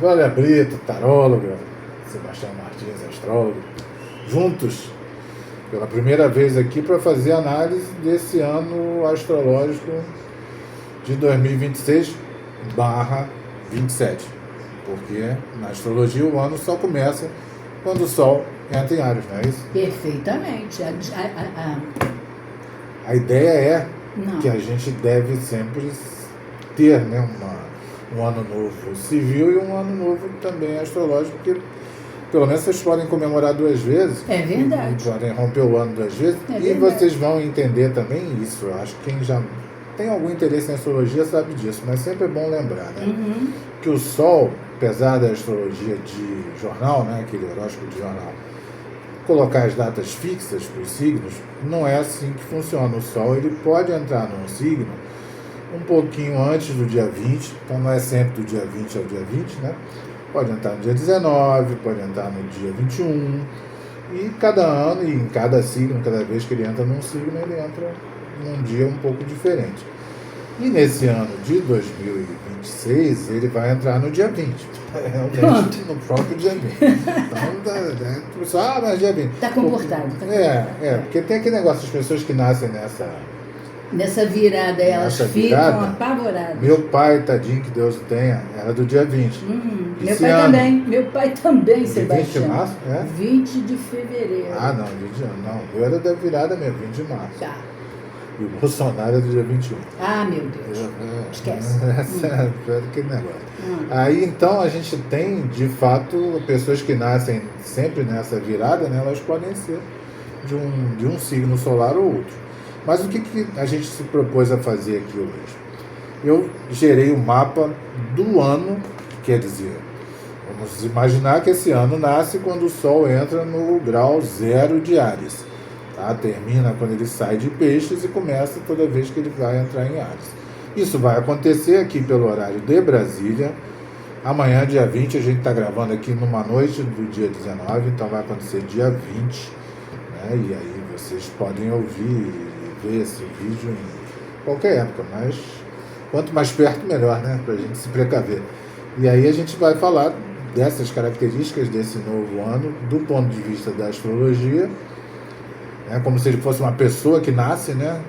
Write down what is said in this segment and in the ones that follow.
Glória Brito, taróloga, Sebastião Martins, astrólogo, juntos pela primeira vez aqui para fazer análise desse ano astrológico de 2026/27. Porque na astrologia o ano só começa quando o Sol entra em Áries, não é isso? Perfeitamente. A ideia é Não. que a gente deve sempre ter, né, um ano novo civil e um ano novo também astrológico, porque pelo menos vocês podem comemorar 2 vezes. É verdade. E podem romper o ano 2 vezes. É e verdade. vocês vão entender também isso. Eu acho que quem já tem algum interesse em astrologia sabe disso, mas sempre é bom lembrar, né? Uhum. Que o Sol, apesar da astrologia de jornal, né, aquele horóscopo de jornal, colocar as datas fixas para os signos, não é assim que funciona. O Sol ele pode entrar num signo um pouquinho antes do dia 20, então não é sempre do dia 20 ao dia 20, né? Pode entrar no dia 19, pode entrar no dia 21, e cada ano, e em cada signo, cada vez que ele entra num signo, ele entra num dia um pouco diferente. E nesse ano de 2026, ele vai entrar no dia 20. Realmente, no próprio dia 20. Então, pessoal, mas dia 20. Está comportado. Porque tem aquele negócio, as pessoas que nascem nessa virada, elas ficam apavoradas. Meu pai, tadinho, que Deus o tenha, era do dia 20. Meu pai também, Sebastião. 20 de março? 20 de fevereiro. Ah, não, 20 de não. Eu era da virada mesmo, 20 de março. Tá. E o Bolsonaro é do dia 21. Ah, meu Deus. Esquece. É aquele negócio. Aí, então, a gente tem, de fato, pessoas que nascem sempre nessa virada, né? Elas podem ser de um signo solar ou outro. Mas o que a gente se propôs a fazer aqui hoje? Eu gerei o mapa do ano, quer dizer, vamos imaginar que esse ano nasce quando o Sol entra no grau 0 de Áries. Tá? Termina quando ele sai de Peixes e começa toda vez que ele vai entrar em Áries. Isso vai acontecer aqui pelo horário de Brasília. Amanhã, dia 20, a gente está gravando aqui numa noite do dia 19, então vai acontecer dia 20. Né? E aí vocês podem ouvir e ver esse vídeo em qualquer época, mas quanto mais perto, melhor, né? Para a gente se precaver. E aí a gente vai falar dessas características desse novo ano, do ponto de vista da astrologia, né? Como se ele fosse uma pessoa que nasce, né?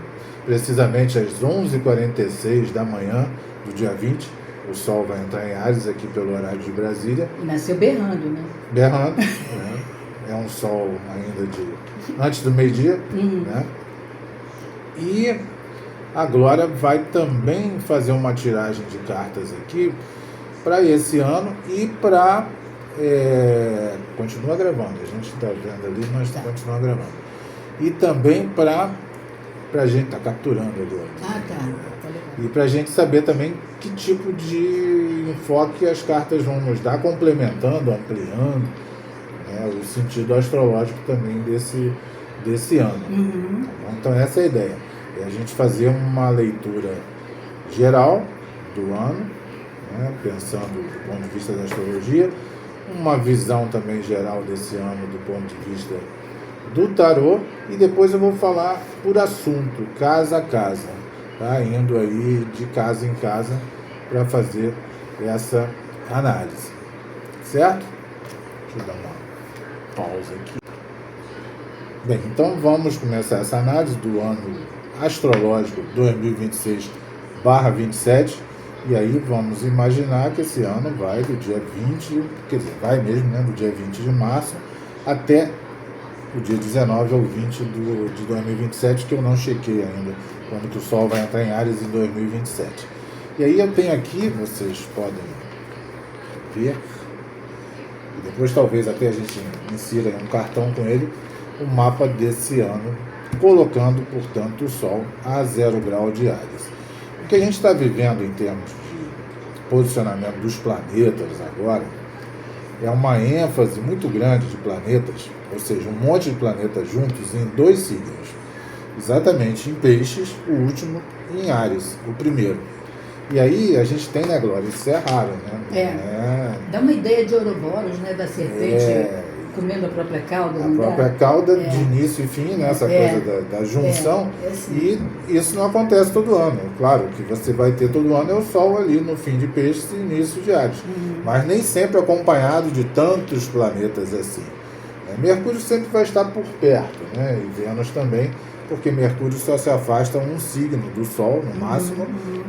Precisamente às 11h46 da manhã do dia 20, o Sol vai entrar em Áries aqui pelo horário de Brasília. E nasceu berrando, né? Berrando, né? É um Sol ainda antes do meio-dia, né? E a Glória vai também fazer uma tiragem de cartas aqui para esse ano e para... continua gravando, a gente está vendo ali, mas continua gravando. E também para a gente estar capturando ali. Ah, tá. E para a gente saber também que tipo de enfoque as cartas vão nos dar, complementando, ampliando, né, o sentido astrológico também desse ano. Então essa é a ideia. É a gente fazer uma leitura geral do ano, né, pensando do ponto de vista da astrologia, uma visão também geral desse ano do ponto de vista do tarô, e depois eu vou falar por assunto, casa a casa, tá? Indo aí de casa em casa para fazer essa análise, certo? Deixa eu dar uma pausa aqui. Bem, então vamos começar essa análise do ano astrológico 2026/27, e aí vamos imaginar que esse ano vai do dia 20, quer dizer, vai mesmo, né, do dia 20 de março até o dia 19 ou 20 de 2027, que eu não chequei ainda, quando que o Sol vai entrar em Áries em 2027. E aí eu tenho aqui, vocês podem ver, e depois talvez até a gente insira um cartão com ele, o mapa desse ano, colocando, portanto, o Sol a 0 grau de Áries. O que a gente está vivendo em termos de posicionamento dos planetas agora é uma ênfase muito grande de planetas, ou seja, um monte de planetas juntos em 2 signos. Exatamente em Peixes, o último, e em Áries, o primeiro. E aí a gente tem, né, Glória? Isso é raro, né? Dá uma ideia de Ouroboros, né, da serpente comendo a própria cauda. A própria cauda de início e fim, né? Essa coisa da junção. Assim. E isso não acontece todo ano. Claro que você vai ter todo ano é o Sol ali no fim de Peixes e início de Áries. Mas nem sempre acompanhado de tantos planetas assim. Mercúrio sempre vai estar por perto, né? E Vênus também, porque Mercúrio só se afasta um signo do Sol, no máximo,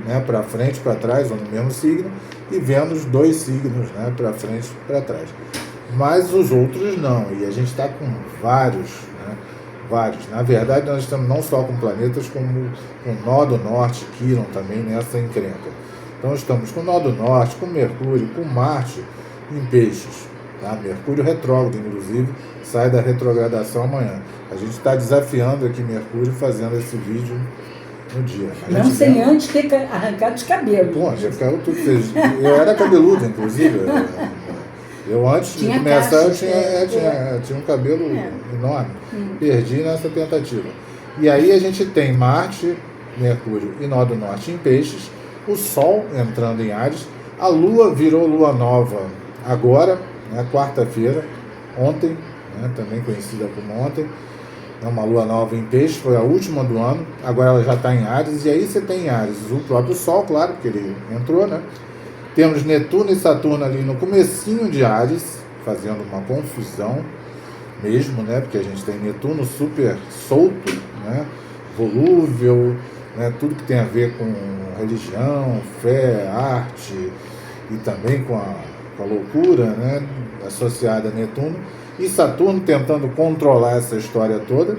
né? Para frente, para trás, ou no mesmo signo, e Vênus 2 signos, né? Para frente e para trás. Mas os outros não, e a gente está com vários, né? Vários. Na verdade, nós estamos não só com planetas, como com o Nó do Norte, Quirón também nessa encrenca. Então estamos com o Nó do Norte, com Mercúrio, com Marte em Peixes. Tá? Mercúrio retrógrado, inclusive, sai da retrogradação amanhã. A gente está desafiando aqui Mercúrio fazendo esse vídeo no dia. Não sem antes ter arrancado os cabelos. Bom, já caiu tudo. Eu era cabeludo, inclusive. Eu antes de começar eu tinha um cabelo enorme. Perdi nessa tentativa. E aí a gente tem Marte, Mercúrio e Nó do Norte em Peixes, o Sol entrando em Áries, a Lua virou Lua Nova agora, né, quarta-feira, ontem, né, também conhecida como ontem, é uma Lua Nova em Peixes, foi a última do ano, agora ela já está em Áries, e aí você tem em Áries o próprio Sol, claro, porque ele entrou, né? Temos Netuno e Saturno ali no comecinho de Áries, fazendo uma confusão mesmo, né? Porque a gente tem Netuno super solto, né? Volúvel, né? Tudo que tem a ver com religião, fé, arte e também com a loucura, né? Associada a Netuno. E Saturno tentando controlar essa história toda.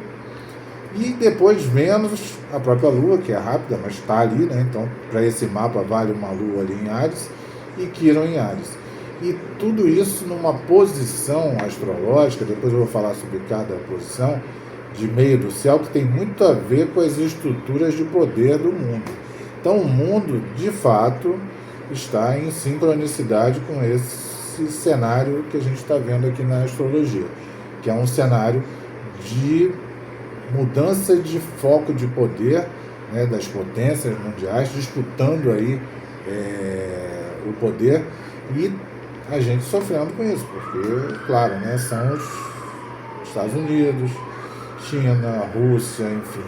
E depois Vênus, a própria Lua, que é rápida, mas está ali, né? Então, para esse mapa vale uma Lua ali em Áries e Quirón em Áries. E tudo isso numa posição astrológica, depois eu vou falar sobre cada posição, de meio do céu, que tem muito a ver com as estruturas de poder do mundo. Então, o mundo, de fato, está em sincronicidade com esse cenário que a gente está vendo aqui na astrologia, que é um cenário de mudança de foco de poder, né, das potências mundiais, disputando aí o poder, e a gente sofrendo com isso, porque, claro, né, são os Estados Unidos, China, Rússia, enfim,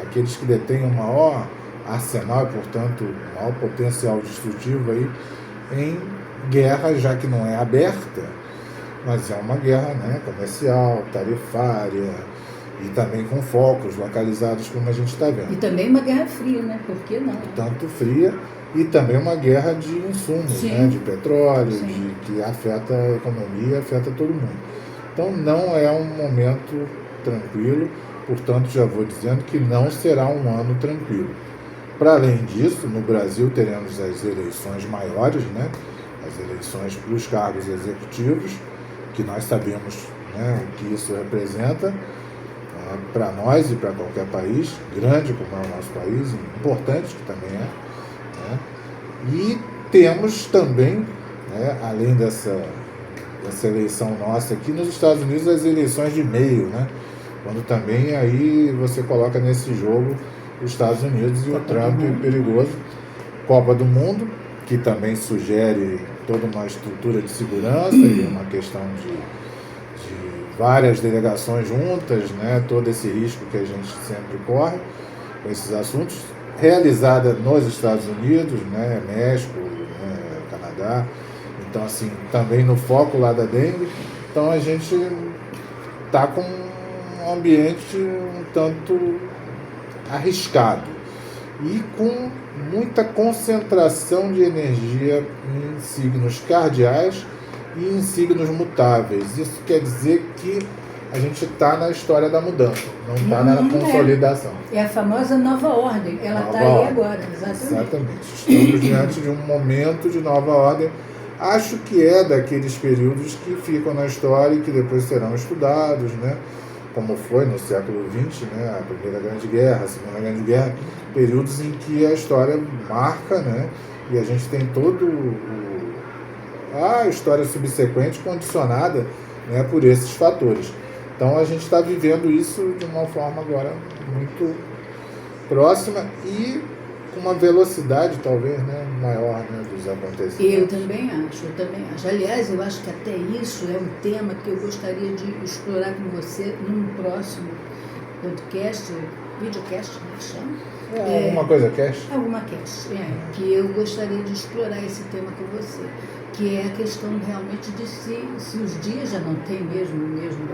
aqueles que detêm o maior arsenal e, portanto, o maior potencial destrutivo aí em guerra, já que não é aberta, mas é uma guerra, né, comercial, tarifária, e também com focos localizados, como a gente está vendo. E também uma guerra fria, né? Por que não? Tanto fria, e também uma guerra de insumos, né? De petróleo, que afeta a economia, afeta todo mundo. Então não é um momento tranquilo, portanto já vou dizendo que não será um ano tranquilo. Para além disso, no Brasil teremos as eleições maiores, né? As eleições para os cargos executivos, que nós sabemos, né, o que isso representa para nós e para qualquer país, grande como é o nosso país, importante que também é. Né? E temos também, né, além dessa eleição nossa aqui, nos Estados Unidos, as eleições de meio, né? Quando também aí você coloca nesse jogo os Estados Unidos e o Trump perigoso. Copa do Mundo, que também sugere toda uma estrutura de segurança e uma questão de várias delegações juntas, né, todo esse risco que a gente sempre corre com esses assuntos, realizada nos Estados Unidos, né, México, né, Canadá, então assim, também no foco lá da dengue, então a gente está com um ambiente um tanto arriscado e com muita concentração de energia em signos cardeais e em signos mutáveis. Isso quer dizer que a gente está na história da mudança, não está na consolidação. É a famosa nova ordem, ela está aí agora, exatamente. Estamos diante de um momento de nova ordem. Acho que é daqueles períodos que ficam na história e que depois serão estudados, né? Como foi no século XX, né? A Primeira Grande Guerra, a Segunda Grande Guerra, períodos em que a história marca, né? E a gente tem a história subsequente condicionada, né, por esses fatores. Então a gente está vivendo isso de uma forma agora muito próxima e com uma velocidade, talvez, né, maior, né, dos acontecimentos. Eu também acho. Aliás, eu acho que até isso é um tema que eu gostaria de explorar com você num próximo podcast, videocast, como é que chama? Alguma coisa cast? Alguma cast, que eu gostaria de explorar esse tema com você, que é a questão realmente de se os dias já não têm mesmo o mesmo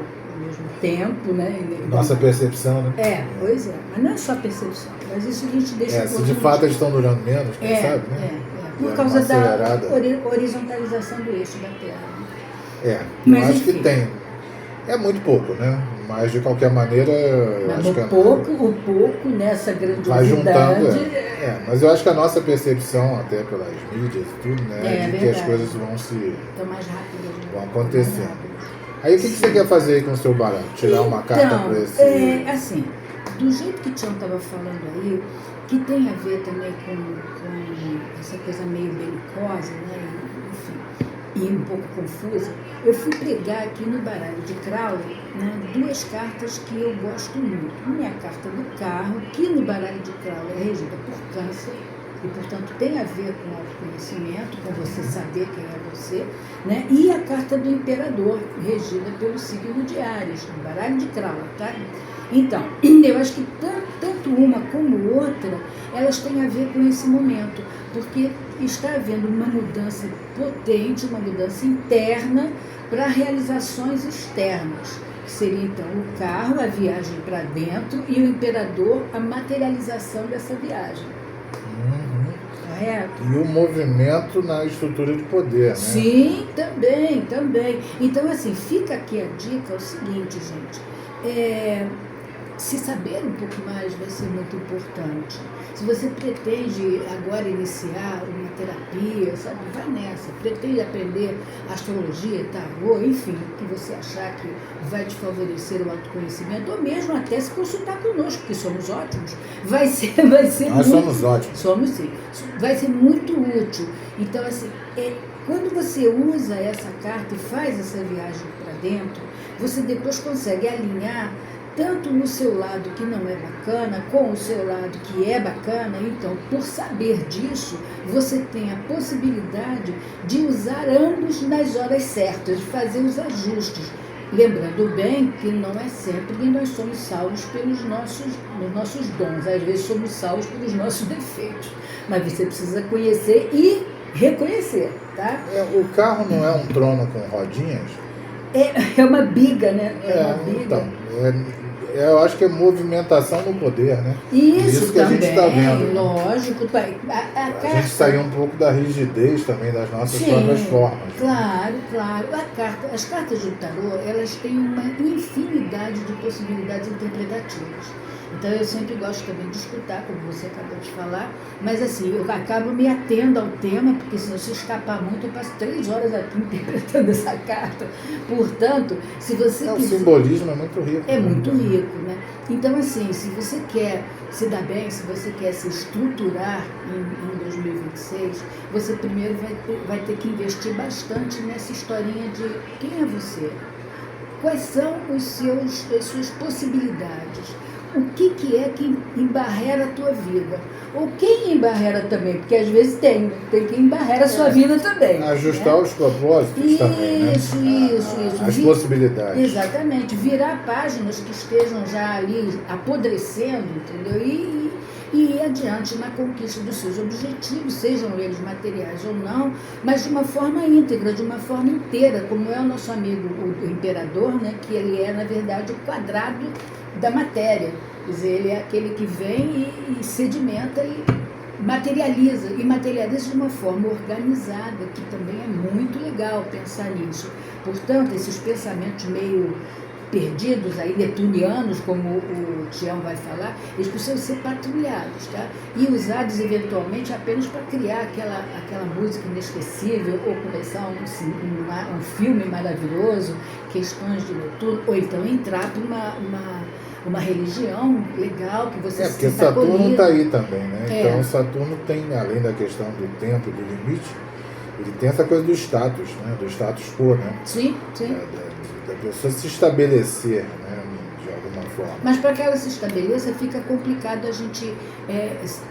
tempo, né? Nossa percepção, né? Pois é, mas não é só percepção, mas isso a gente deixa... se de fato eles estão durando menos, quem sabe, né? Por causa da horizontalização do eixo da Terra. Mas eu acho que tem. É muito pouco, né? Mas de qualquer maneira... o pouco nessa grandiosidade... Vai juntando, mas eu acho que a nossa percepção, até pelas mídias e tudo, né? De que as coisas vão Então, mais rápido. Vão acontecendo. Aí o que você quer fazer aí com o seu baralho? Tirar uma carta para esse... assim, do jeito que o Tião estava falando aí, que tem a ver também com essa coisa meio belicosa, né? Enfim, e um pouco confusa, eu fui pegar aqui no baralho de Crowley, né, 2 cartas que eu gosto muito. Uma é a carta do carro, que no baralho de Crowley é regida por Câncer, e, portanto, tem a ver com autoconhecimento, com você saber quem é você, né? E a carta do Imperador, regida pelo signo de Áries, no baralho de Crowley, tá? Então, eu acho que tanto uma como outra, elas têm a ver com esse momento, porque está havendo uma mudança potente, uma mudança interna para realizações externas, que seria, então, o carro, a viagem para dentro, e o Imperador, a materialização dessa viagem. Correto? E o movimento na estrutura de poder, né? Sim, também. Então, assim, fica aqui a dica, é o seguinte, gente, se saber um pouco mais vai ser muito importante. Se você pretende agora iniciar uma terapia, sabe, vai nessa. Pretende aprender astrologia, tarô, enfim, o que você achar que vai te favorecer o autoconhecimento, ou mesmo até se consultar conosco, que somos ótimos. Vai ser Nós muito... somos ótimos. Somos, sim. Vai ser muito útil. Então, assim, quando você usa essa carta e faz essa viagem para dentro, você depois consegue alinhar tanto no seu lado que não é bacana, com o seu lado que é bacana. Então, por saber disso, você tem a possibilidade de usar ambos nas horas certas, de fazer os ajustes. Lembrando bem que não é sempre que nós somos salvos pelos nossos dons, às vezes somos salvos pelos nossos defeitos, mas você precisa conhecer e reconhecer, tá? O carro não é um trono com rodinhas? É uma biga, né? Uma biga. Então, eu acho que é movimentação no poder, né? Isso que também, a gente está vendo. Lógico. A gente saiu um pouco da rigidez também das nossas próprias formas. Claro. As cartas do tarô, elas têm uma infinidade de possibilidades interpretativas. Então eu sempre gosto também de escutar, como você acabou de falar, mas assim, eu acabo me atendo ao tema, porque se você escapar muito, eu passo 3 horas aqui interpretando essa carta. Portanto, se você O simbolismo é muito rico. É muito rico, né? Então, assim, se você quer se dar bem, se você quer se estruturar em 2026, você primeiro vai ter que investir bastante nessa historinha de quem é você, quais são as suas possibilidades, o que é que embarrera a tua vida, ou quem embarrera também, porque às vezes tem quem embarrera a sua vida também. Ajustar, né, os propósitos também, né? Isso. As possibilidades. Exatamente. Virar páginas que estejam já ali apodrecendo, entendeu? E ir adiante na conquista dos seus objetivos, sejam eles materiais ou não, mas de uma forma íntegra, de uma forma inteira, como é o nosso amigo, o Imperador, né? Que ele é, na verdade, o quadrado da matéria. Quer dizer, ele é aquele que vem e sedimenta e materializa de uma forma organizada, que também é muito legal pensar nisso. Portanto, esses pensamentos meio perdidos aí, neptunianos, como o Tião vai falar, eles precisam ser patrulhados, tá? E usados eventualmente apenas para criar aquela música inesquecível, ou começar um filme maravilhoso, questões de Netuno, ou então entrar para uma religião legal que você se porque Saturno está aí também, né? Então Saturno tem, além da questão do tempo, do limite, ele tem essa coisa do status, né? Do status quo, né? Sim. Da pessoa se estabelecer, né? De alguma forma. Mas para que ela se estabeleça, fica complicado a gente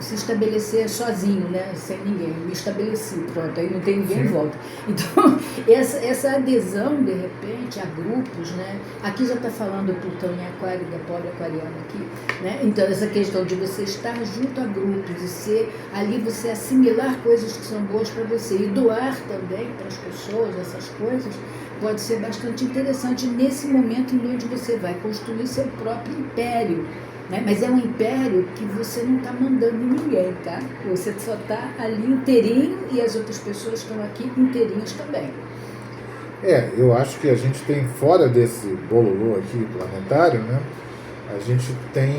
se estabelecer sozinho, né? Sem ninguém. Me estabeleci, pronto, aí não tem ninguém em volta. Então, essa adesão, de repente, a grupos, né? Aqui já está falando Plutão em Aquário, da pobre aquariana aqui, né? Então, essa questão de você estar junto a grupos e ser ali, você assimilar coisas que são boas para você e doar também para as pessoas essas coisas, pode ser bastante interessante nesse momento em onde você vai construir seu próprio império, né? Mas é um império que você não está mandando em ninguém, tá? Você só está ali inteirinho e as outras pessoas estão aqui inteirinhas também. Eu acho que a gente tem, fora desse bololô aqui planetário, né? A gente tem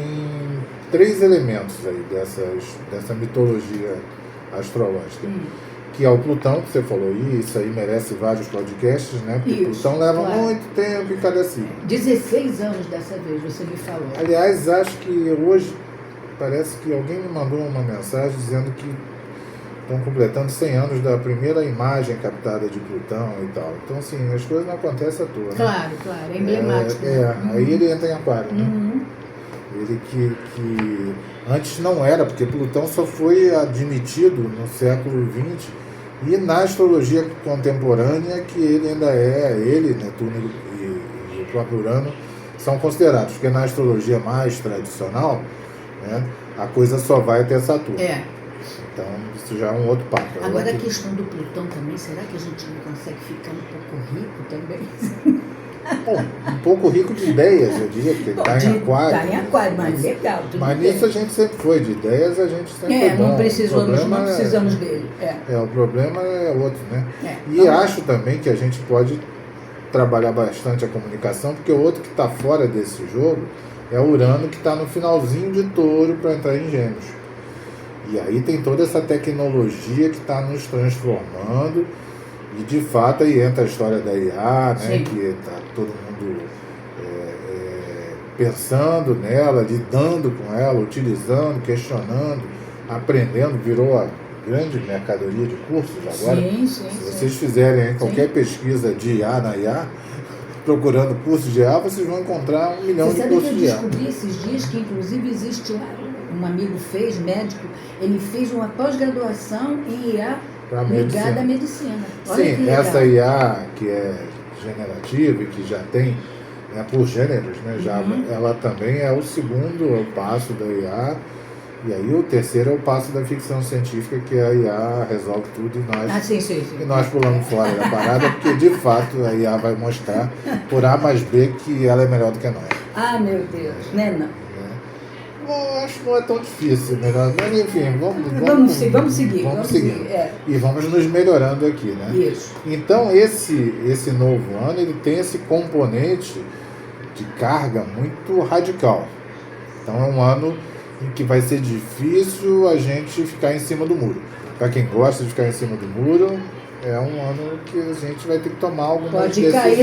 3 elementos aí dessa mitologia astrológica. Que é o Plutão, que você falou, e isso aí merece vários podcasts, né? Porque isso, Plutão leva muito tempo em cada signo. 16 anos dessa vez, você me falou. Aliás, acho que hoje, parece que alguém me mandou uma mensagem dizendo que estão completando 100 anos da primeira imagem captada de Plutão e tal. Então, assim, as coisas não acontecem à toa, né? Claro, é emblemático. Aí ele entra em Aquário, né? Ele que antes não era, porque Plutão só foi admitido no século XX e na astrologia contemporânea que ele ainda ele, Netuno e o próprio Urano são considerados, porque na astrologia mais tradicional, né, a coisa só vai até Saturno. Então, isso já é um outro papo. Agora, a questão do Plutão também, será que a gente não consegue ficar um pouco rico também? Bom, um pouco rico de ideias, eu diria, porque ele está em Aquário. Está em Aquário, mas legal. Mas nisso a gente sempre foi, de ideias a gente sempre foi bom. Não precisamos dele. O problema é outro, né? E acho também que a gente pode trabalhar bastante a comunicação, porque o outro que está fora desse jogo é o Urano, que está no finalzinho de Touro para entrar em Gêmeos. E aí tem toda essa tecnologia que está nos transformando. E de fato aí entra a história da IA, né, que está todo mundo pensando nela, lidando com ela, utilizando, questionando, aprendendo, virou a grande mercadoria de cursos agora. Se vocês fizerem qualquer pesquisa de IA na IA, procurando cursos de IA, vocês vão encontrar 1 milhão de cursos de IA. Eu descobri esses dias que inclusive existe um amigo médico, ele fez uma pós-graduação em IA ligada à medicina. Olha. Sim, essa IA que é generativa e que já tem por gêneros, né? Ela também é o segundo passo da IA, e aí o terceiro é o passo da ficção científica, que a IA resolve tudo e nós pulamos fora da parada, porque de fato a IA vai mostrar por A mais B que ela é melhor do que nós. Ah, meu Deus, né? Não. Bom, acho que não é tão difícil, melhor. Mas enfim, vamos seguir. E vamos nos melhorando aqui, né? Isso. Então esse novo ano ele tem esse componente de carga muito radical. Então é um ano em que vai ser difícil a gente ficar em cima do muro. Para quem gosta de ficar em cima do muro, é um ano que a gente vai ter que tomar algumas decisões. Pode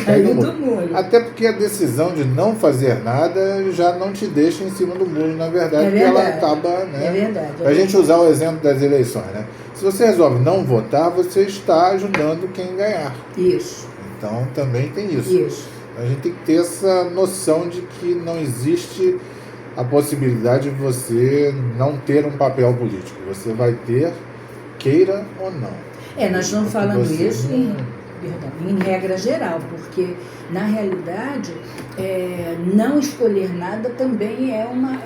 cair do muro. Até porque a decisão de não fazer nada já não te deixa em cima do muro, na verdade, porque ela acaba, né? É verdade. Pra gente usar o exemplo das eleições, né? Se você resolve não votar, você está ajudando quem ganhar. Isso. Então também tem isso. Isso. A gente tem que ter essa noção de que não existe a possibilidade de você não ter um papel político. Você vai ter, queira ou não. Nós estamos falando isso em regra geral, porque na realidade não escolher nada também é uma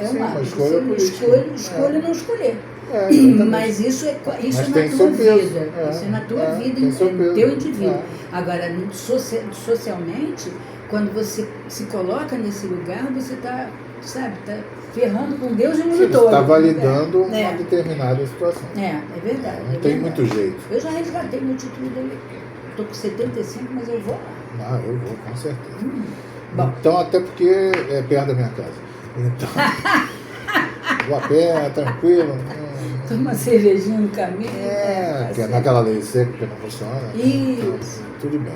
escolha política. Escolha não escolher. Mas isso é na tua vida. Isso é na tua vida, no teu indivíduo. Agora, socialmente, quando você se coloca nesse lugar, você está, ferrando com Deus e o mundo todo. Você está validando uma determinada situação. É verdade. Não tem muito jeito. Eu já resgatei meu título dele. Estou com 75, mas eu vou lá. Eu vou, com certeza. Bom. Então, até porque é perto da minha casa. Então, vou a pé, tranquilo. Toma uma cervejinha no caminho. Que é naquela lei seca que não funciona. Isso. Então, tudo bem.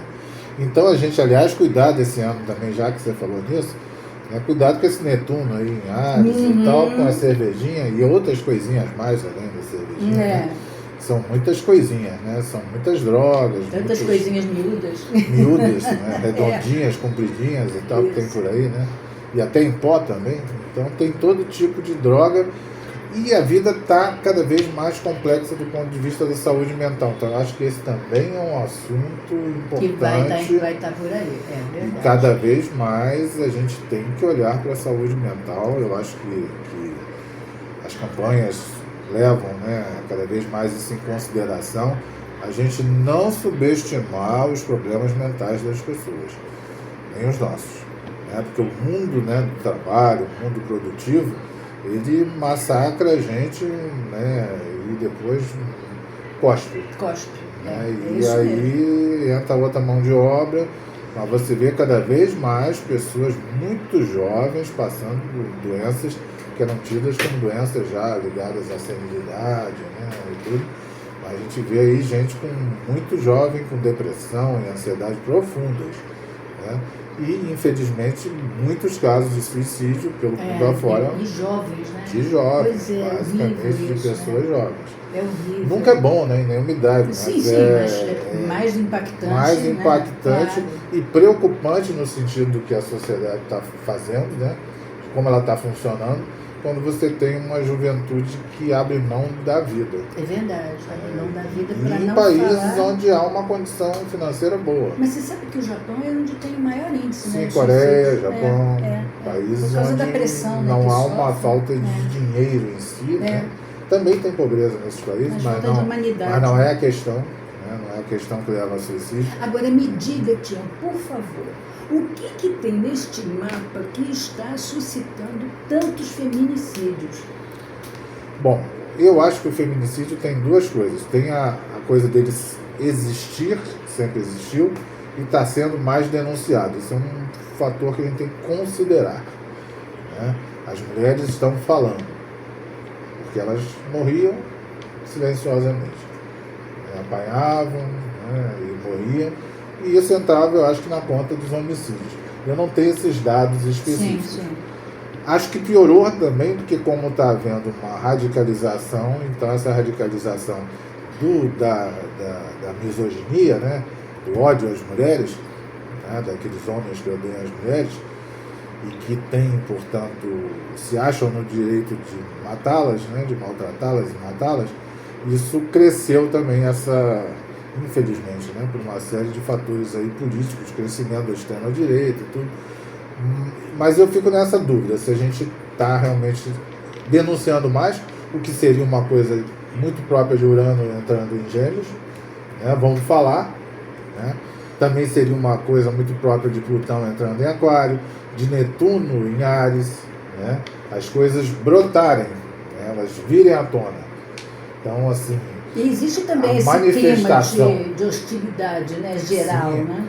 Então, a gente, aliás, cuidar desse ano também, já que você falou nisso, cuidado com esse Netuno aí em Ares e tal, com a cervejinha e outras coisinhas mais além da cervejinha. Né? São muitas coisinhas, né? São muitas drogas. Tantas coisinhas miúdas. Miúdas, né? Redondinhas, compridinhas e tal, que tem por aí, né? e até em pó também. Então tem todo tipo de droga e a vida está cada vez mais complexa do ponto de vista da saúde mental. Então eu acho que esse também é um assunto importante. Que vai estar por aí, é verdade. E cada vez mais a gente tem que olhar para a saúde mental. Eu acho que as campanhas levam, né, cada vez mais isso em consideração. A gente não subestimar os problemas mentais das pessoas, nem os nossos. Né? Porque o mundo, né, do trabalho, o mundo produtivo, ele massacra a gente, né, e depois cospe. Né? E aí entra outra mão de obra, mas você vê cada vez mais pessoas muito jovens passando por doenças que eram tidas como doenças já ligadas à senilidade, né, e tudo. A gente vê aí gente muito jovem com depressão e ansiedade profundas, né? E, infelizmente, muitos casos de suicídio pelo mundo afora. E jovens, né? De jovens, pois é, basicamente isso, de pessoas jovens. É horrível. Nunca é bom, né? Em nenhuma idade. Sim, mas sim, mas é mais impactante. Mais impactante, né? E preocupante no sentido do que a sociedade está fazendo, né? De como ela está funcionando, quando você tem uma juventude que abre mão da vida. É verdade, abre mão da vida para não em países falar... onde há uma condição financeira boa. Mas você sabe que o Japão é onde tem o maior índice, Sim, né? Coreia, Japão, países por causa onde da pressão, né, não há sofre, uma falta de dinheiro em si. Né? Também tem pobreza nesses países, mas não é a questão. Né? Não é a questão que leva ao suicídio. Agora me diga, Tião, por favor, o que tem neste mapa que está suscitando tantos feminicídios? Bom, eu acho que o feminicídio tem duas coisas. Tem a coisa dele existir, sempre existiu, e está sendo mais denunciado. Isso é um fator que a gente tem que considerar. Né? As mulheres estão falando, porque elas morriam silenciosamente. Apanhavam, né, e morriam. E isso entrava, eu acho que na conta dos homicídios. Eu não tenho esses dados específicos. Sim. Acho que piorou também, porque como está havendo uma radicalização, então essa radicalização da misoginia, né, do ódio às mulheres, né, daqueles homens que odeiam as mulheres, e que têm, portanto, se acham no direito de matá-las, né, de maltratá-las e matá-las, isso cresceu também infelizmente, né, por uma série de fatores aí políticos, crescimento da extrema-direita e tudo. Mas eu fico nessa dúvida, se a gente está realmente denunciando mais, o que seria uma coisa muito própria de Urano entrando em Gêmeos, né, vamos falar, né, também seria uma coisa muito própria de Plutão entrando em Aquário, de Netuno em Áries, né, as coisas brotarem, né, elas virem à tona. Então, assim, e existe também esse clima de hostilidade, né, geral, sim, né?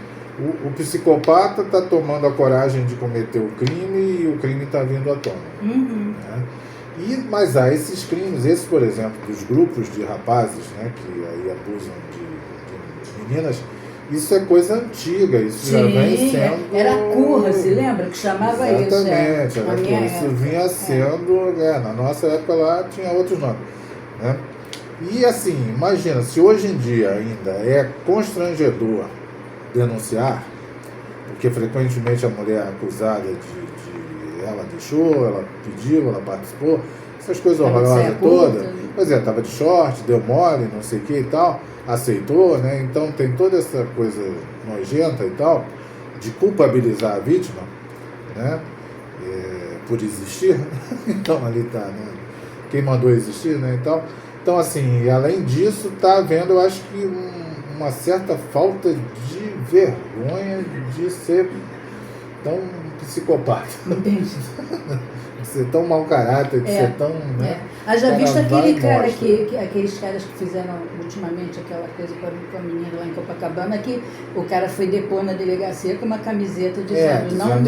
O psicopata está tomando a coragem de cometer o crime e o crime está vindo à tona. Né? Mas há esses crimes, por exemplo, dos grupos de rapazes, né, que aí abusam de meninas, isso é coisa antiga, isso já vem sendo... Era curra, se lembra? Que chamava isso. Exatamente, era curra. Isso vinha sendo... na nossa época lá tinha outros nomes. Né? E assim, imagina, se hoje em dia ainda é constrangedor denunciar, porque frequentemente a mulher é acusada ela deixou, ela pediu, ela participou, essas coisas horrorosas todas. Pois é, estava de short, deu mole, não sei o que e tal, aceitou, né? Então tem toda essa coisa nojenta e tal, de culpabilizar a vítima, né? Por existir. Então ali está, né? Quem mandou existir, né? Então, assim, além disso, está havendo, eu acho que uma certa falta de vergonha de ser tão psicopata. Entendi. De ser tão mau caráter, de ser tão... Né, Haja visto aqueles caras que fizeram ultimamente aquela coisa com a menina lá em Copacabana, que o cara foi depor na delegacia com uma camiseta dizendo não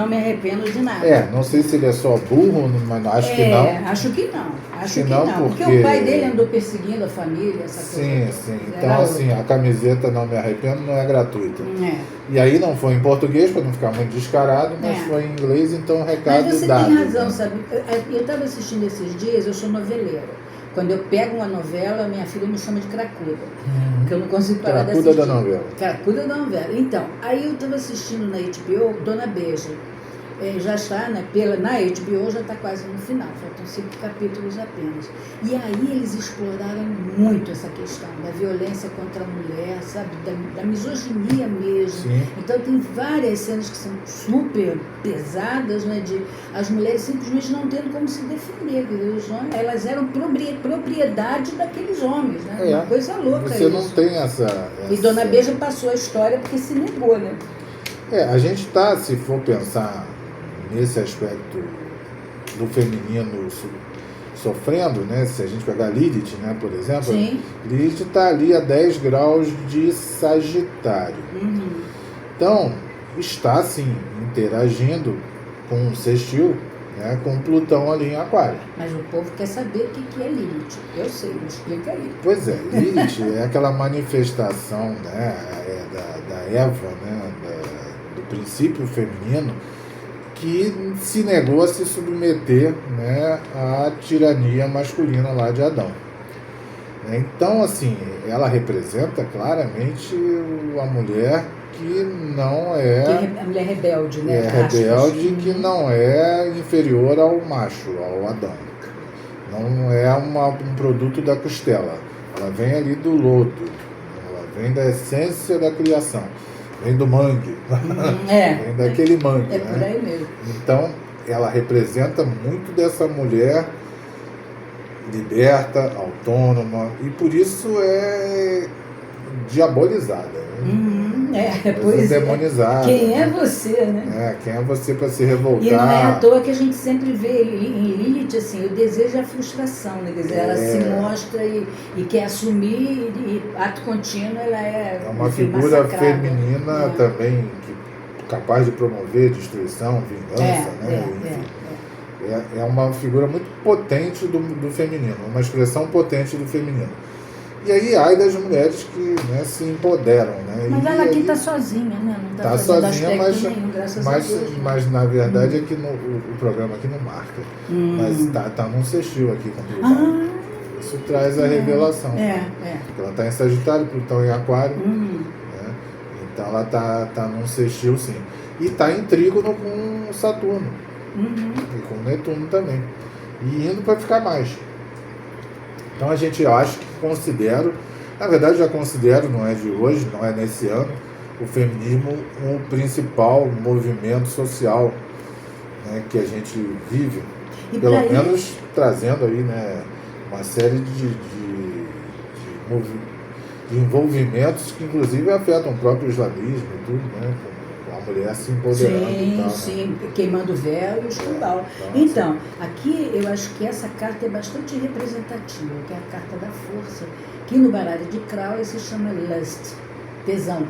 me arrependo de nada. Não sei se ele é só burro, mas acho que não. Acho que não. Porque o pai dele andou perseguindo a família, essa coisa. Sim. Então, assim, a camiseta não me arrependo não é gratuita. E aí não foi em português, para não ficar muito descarado, mas foi em inglês, então o recado dado. Mas você tem razão, sabe? Eu estava assistindo esses dias, eu sou noveleira. Quando eu pego uma novela, minha filha me chama de cracuda, porque eu não consigo parar de Cracuda assistir. da novela. Cracuda da novela. Então, aí eu estava assistindo na HBO Dona Beija. Já está, né, na HBO já está quase no final, faltam 5 capítulos apenas. E aí eles exploraram muito essa questão da violência contra a mulher, sabe, da misoginia mesmo. Sim. Então tem várias cenas que são super pesadas, né, de as mulheres simplesmente não tendo como se defender, os homens, elas eram propriedade daqueles homens, né, uma coisa louca. Você isso. Não tem essa... E Dona Beija passou a história porque se negou, né? A gente está, se for pensar nesse aspecto do feminino sofrendo, né? Se a gente pegar Lilith, né, por exemplo, Sim. Lilith está ali a 10 graus de Sagitário. Então, está, sim, interagindo com o sextil, né, com Plutão ali em Aquário. Mas o povo quer saber o que é Lilith. Eu sei, me explica aí. Pois é, Lilith é aquela manifestação, né, da Eva, né, do princípio feminino, que se negou a se submeter, né, à tirania masculina lá de Adão. Então, assim, ela representa claramente a mulher que não é... A mulher rebelde, né? Rebelde, que não é inferior ao macho, ao Adão. Não é um produto da costela. Ela vem ali do lodo. Ela vem da essência da criação. Vem do mangue. Vem daquele mangue. Por aí mesmo. Então, ela representa muito dessa mulher liberta, autônoma, e por isso é diabolizada. Pois demonizada. Quem é você, né? Quem é você para se revoltar? E não é à toa que a gente sempre vê em Lilith, assim, o desejo é a frustração, né? Quer dizer, ela se mostra e quer assumir, e ato contínuo ela é uma figura feminina também, capaz de promover destruição, vingança, né? É uma figura muito potente do feminino, uma expressão potente do feminino. E aí, ai das mulheres que, né, se empoderam, né? Mas ela aqui está sozinha, né? Não está sozinha, nenhum, graças a Deus. Mas na verdade é que o programa aqui não marca. Mas tá num sextil aqui com Plutão. Isso traz a revelação. Porque ela está em Sagitário, Plutão em Aquário. Né? Então ela tá num sextil, sim. E está em trígono com Saturno. E com Netuno também. E indo para ficar mais. Então a gente acha que considero, na verdade já considero, não é de hoje, não é nesse ano, o feminismo o principal movimento social, né, que a gente vive, e pelo menos trazendo aí, né, uma série de envolvimentos que inclusive afetam o próprio islamismo e tudo, né, a mulher se empoderando e tal. Sim, queimando o véu e o escambau. Então, aqui eu acho que essa carta é bastante representativa, que é a carta da força, que no baralho de Crowley se chama Lust, tesão.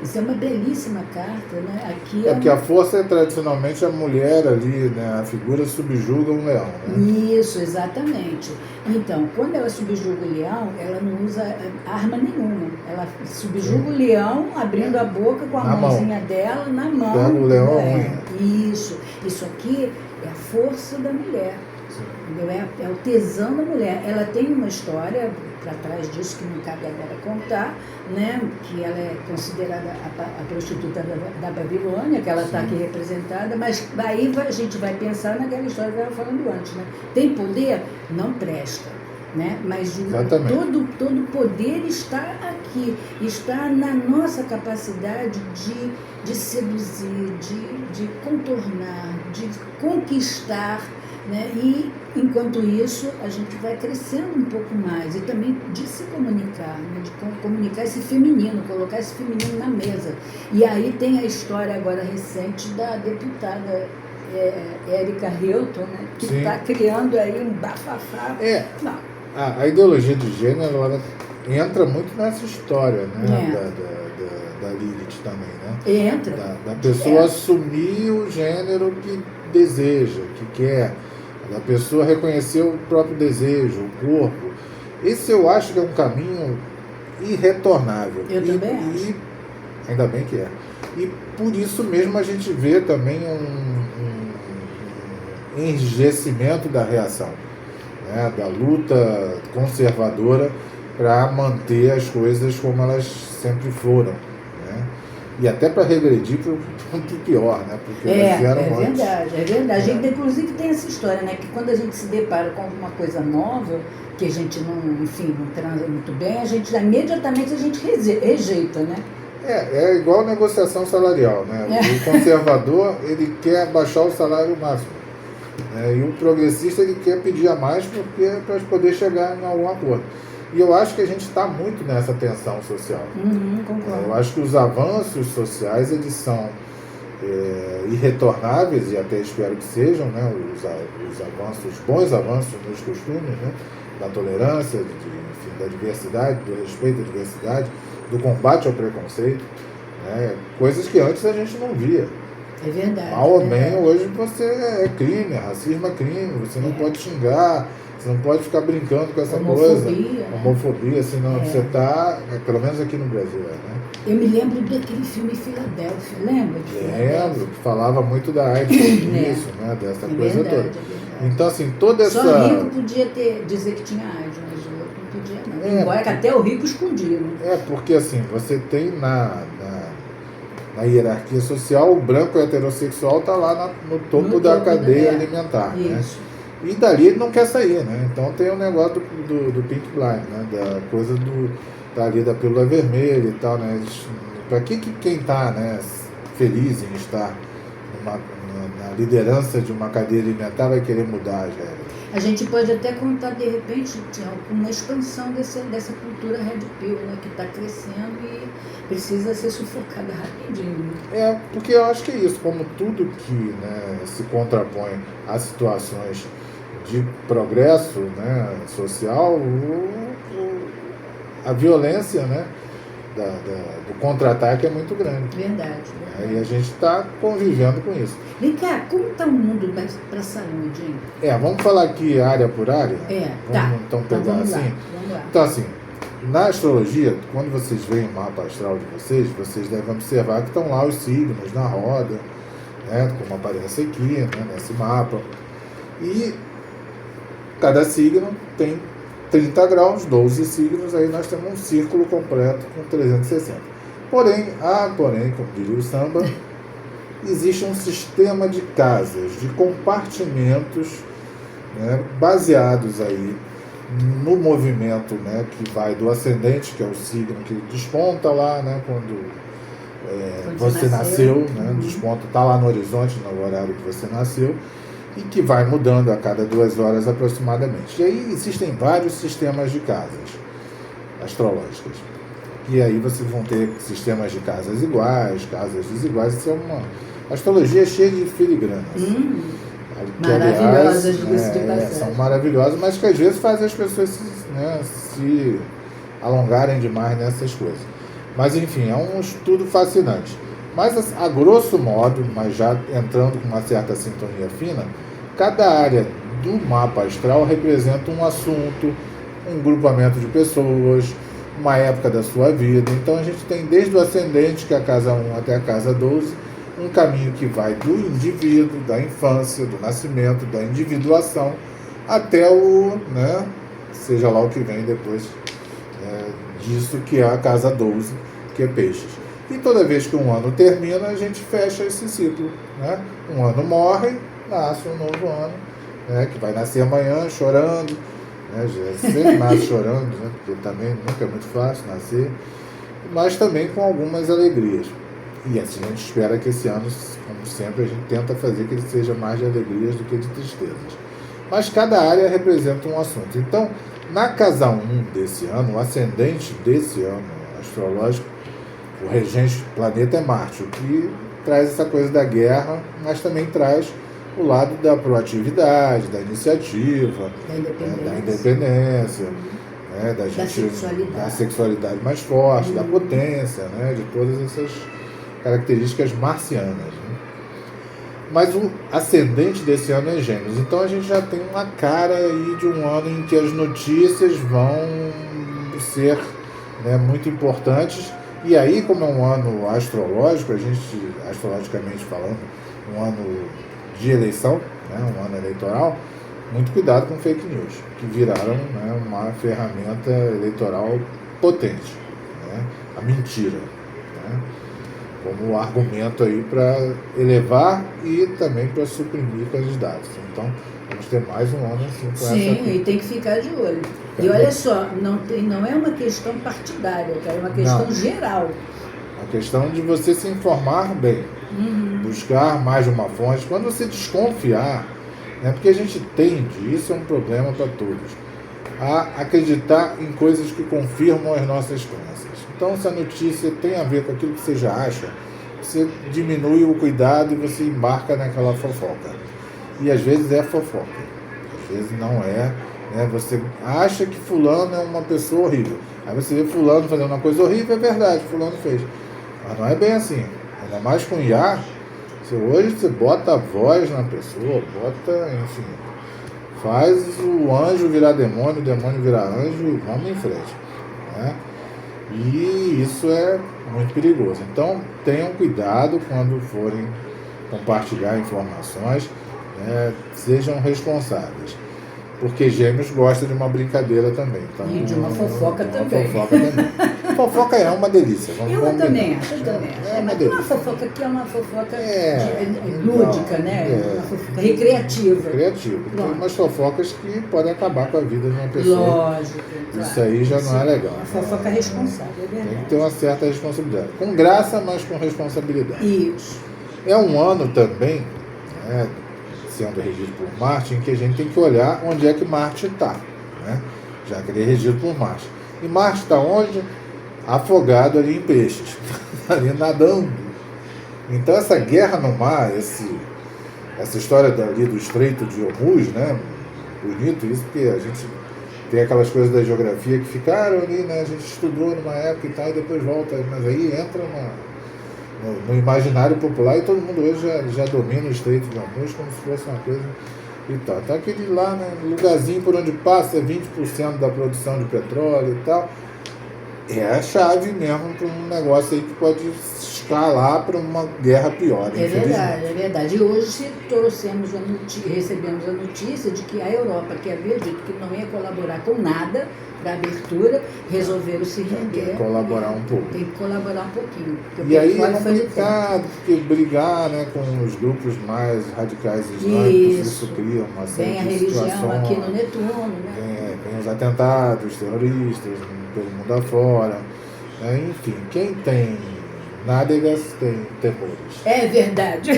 Isso é uma belíssima carta, né? Aqui porque a força é tradicionalmente a mulher ali, né? A figura subjuga um leão, né? Isso, exatamente. Então, quando ela subjuga o leão, ela não usa arma nenhuma. Ela subjuga o leão abrindo a boca com a mãozinha dela na mão. Pega o leão. Isso aqui é a força da mulher. É o tesão da mulher. Ela tem uma história para trás disso que não cabe agora contar, né? Que ela é considerada a prostituta da Babilônia, que ela está aqui representada, mas daí a gente vai pensar naquela história que eu estava falando antes, né? Tem poder? Não presta. Né? Mas todo poder está aqui, está na nossa capacidade de seduzir, de contornar, de conquistar, né? E enquanto isso a gente vai crescendo um pouco mais e também de se comunicar, né? De comunicar esse feminino, colocar esse feminino na mesa. E aí tem a história agora recente da deputada Érica Hilton, né? Que está criando aí um bafafá. A ideologia de gênero ela entra muito nessa história, né? Da Lilith também, né? Da pessoa assumir o gênero que deseja, que quer, da pessoa reconhecer o próprio desejo, o corpo. Esse eu acho que é um caminho irretornável. Eu também acho. E ainda bem que é. E por isso mesmo a gente vê também um enrijecimento da reação. né, da luta conservadora para manter as coisas como elas sempre foram, né? E até para regredir para o pior, né? Porque elas eram antes. É verdade. A gente, inclusive, tem essa história, né? Que quando a gente se depara com alguma coisa nova, que a gente não, enfim, não transa muito bem, imediatamente a gente rejeita, né? É igual negociação salarial, né? O conservador, ele quer baixar o salário máximo, né? E o progressista, ele quer pedir a mais para poder chegar em algum acordo. E eu acho que a gente está muito nessa tensão social. Concordo. Eu acho que os avanços sociais, eles são irretornáveis, e até espero que sejam, né? Os bons avanços nos costumes, né? Da tolerância, enfim, da diversidade, do respeito à diversidade, do combate ao preconceito, né? Coisas que antes a gente não via. É verdade. Mal ou bem, hoje você é crime, racismo é crime, você não pode xingar, você não pode ficar brincando com essa coisa. Homofobia, senão você está, pelo menos aqui no Brasil, né? Eu me lembro daquele filme Filadélfia, lembra? Lembro, que falava muito da AIDS, isso, né? Dessa coisa toda. Então, assim, toda essa... Só rico podia dizer que tinha AIDS, mas o outro não podia não. Embora que até o rico escondia, né? Porque assim, você tem na hierarquia social, o branco heterossexual está lá no topo da cadeia alimentar, né? E dali ele não quer sair, né? Então tem o negócio do Pink Blind, né? Da coisa da pílula vermelha e tal, né? Para que quem está, né, feliz em estar na liderança de uma cadeia alimentar vai querer mudar as regras? A gente pode até contar, de repente, uma expansão dessa cultura Red Pill, né, que está crescendo e precisa ser sufocada rapidinho. Porque eu acho que é isso, como tudo que, né, se contrapõe a situações de progresso, né, social, a violência, né, do contra-ataque é muito grande. Verdade. E a gente está convivendo com isso. Vem cá, como está o mundo para a saúde, hein? Vamos falar aqui área por área? Vamos então pegar vamos assim? Vamos lá. Então, assim, na astrologia, quando vocês veem o mapa astral de vocês devem observar que estão lá os signos na roda, né, como aparece aqui, né, nesse mapa. E cada signo tem 30 graus, 12 signos, aí nós temos um círculo completo com 360. Porém, como diria o samba, existe um sistema de casas, de compartimentos, né, baseados aí no movimento, né, que vai do ascendente, que é o signo que desponta lá, né, quando você nasceu, né, desponta, está lá no horizonte, no horário que você nasceu, e que vai mudando a cada 2 horas aproximadamente. E aí existem vários sistemas de casas astrológicas. E aí vocês vão ter sistemas de casas iguais, casas desiguais. Isso é uma astrologia cheia de filigranas. Maravilhosas, diga-se de passagem. São maravilhosas, mas que às vezes fazem as pessoas se alongarem demais nessas coisas. Mas enfim, é um estudo fascinante. Mas a grosso modo, mas já entrando com uma certa sintonia fina, cada área do mapa astral representa um assunto, um grupamento de pessoas, uma época da sua vida. Então a gente tem desde o ascendente, que é a casa 1 até a casa 12, um caminho que vai do indivíduo, da infância, do nascimento, da individuação, até seja lá o que vem depois disso, que é a casa 12, que é peixes. E toda vez que um ano termina, a gente fecha esse ciclo, né? Um ano morre, nasce um novo ano, né? Que vai nascer amanhã chorando, né? Já sempre nasce chorando, né? Porque também nunca é muito fácil nascer, mas também com algumas alegrias. E assim a gente espera que esse ano, como sempre, a gente tenta fazer que ele seja mais de alegrias do que de tristezas. Mas cada área representa um assunto. Então, na casa 1 desse ano, o ascendente desse ano astrológico, o regente do planeta é Marte, o que traz essa coisa da guerra, mas também traz o lado da proatividade, da iniciativa, da independência, né, da sexualidade mais forte, da potência, né, de todas essas características marcianas. Né? Mas o ascendente desse ano é Gêmeos, então a gente já tem uma cara aí de um ano em que as notícias vão ser, né, muito importantes. E aí, como é um ano astrológico, astrologicamente falando, um ano de eleição, né, um ano eleitoral, muito cuidado com fake news, que viraram, né, uma ferramenta eleitoral potente, né, a mentira, né, como argumento aí para elevar e também para suprimir candidatos. Então, vamos ter mais um ano assim com essa... Sim, e tem que ficar de olho. E olha só, não é uma questão partidária, é uma questão geral. A questão de você se informar bem, buscar mais de uma fonte. Quando você desconfiar, né, porque a gente tende, isso é um problema para todos, a acreditar em coisas que confirmam as nossas crenças. Então, se a notícia tem a ver com aquilo que você já acha, você diminui o cuidado e você embarca naquela fofoca. E às vezes é fofoca, às vezes não é, né? Você acha que fulano é uma pessoa horrível, aí você vê fulano fazendo uma coisa horrível, é verdade, fulano fez, mas não é bem assim, ainda mais com IA. Hoje você bota a voz na pessoa, enfim, faz o anjo virar demônio, o demônio virar anjo e vamos em frente, né? E isso é muito perigoso. Então tenham cuidado quando forem compartilhar informações, né? Sejam responsáveis, porque Gêmeos gosta de uma brincadeira também. Então, e de uma fofoca também. Fofoca é uma delícia. Eu também acho. Mas tem uma fofoca que é uma fofoca lúdica, né? Uma fofoca recreativa. Tem umas fofocas que podem acabar com a vida de uma pessoa. Lógico. Isso aí já não é legal. Uma fofoca responsável, é verdade. Tem que ter uma certa responsabilidade. Com graça, mas com responsabilidade. Isso. É um ano também, né, sendo regido por Marte, em que a gente tem que olhar onde é que Marte está, né? Já que ele é regido por Marte. E Marte está onde? Afogado ali em peixes, ali nadando. Então essa guerra no mar, essa história ali do Estreito de Hormuz, né? Bonito isso, porque a gente tem aquelas coisas da geografia que ficaram ali, né? A gente estudou numa época e tal, e depois volta, mas aí entra no imaginário popular e todo mundo hoje já domina o Estreito de Hormuz como se fosse uma coisa e tal. Então aquele lá, né, lugarzinho por onde passa 20% da produção de petróleo e tal, é a chave mesmo para um negócio aí que pode escalar para uma guerra pior. É verdade. E hoje recebemos a notícia de que a Europa, que havia dito que não ia colaborar com nada para a abertura, resolveram se render. Tem que colaborar um pouco. Tem que colaborar um pouquinho. E aí é complicado, porque brigar, né, com os grupos mais radicais islâmicos, isso cria uma série de situações. Tem a religião aqui no Netuno, né? Tem os atentados terroristas pelo mundo afora. Enfim, quem tem nádegas tem temores. É verdade.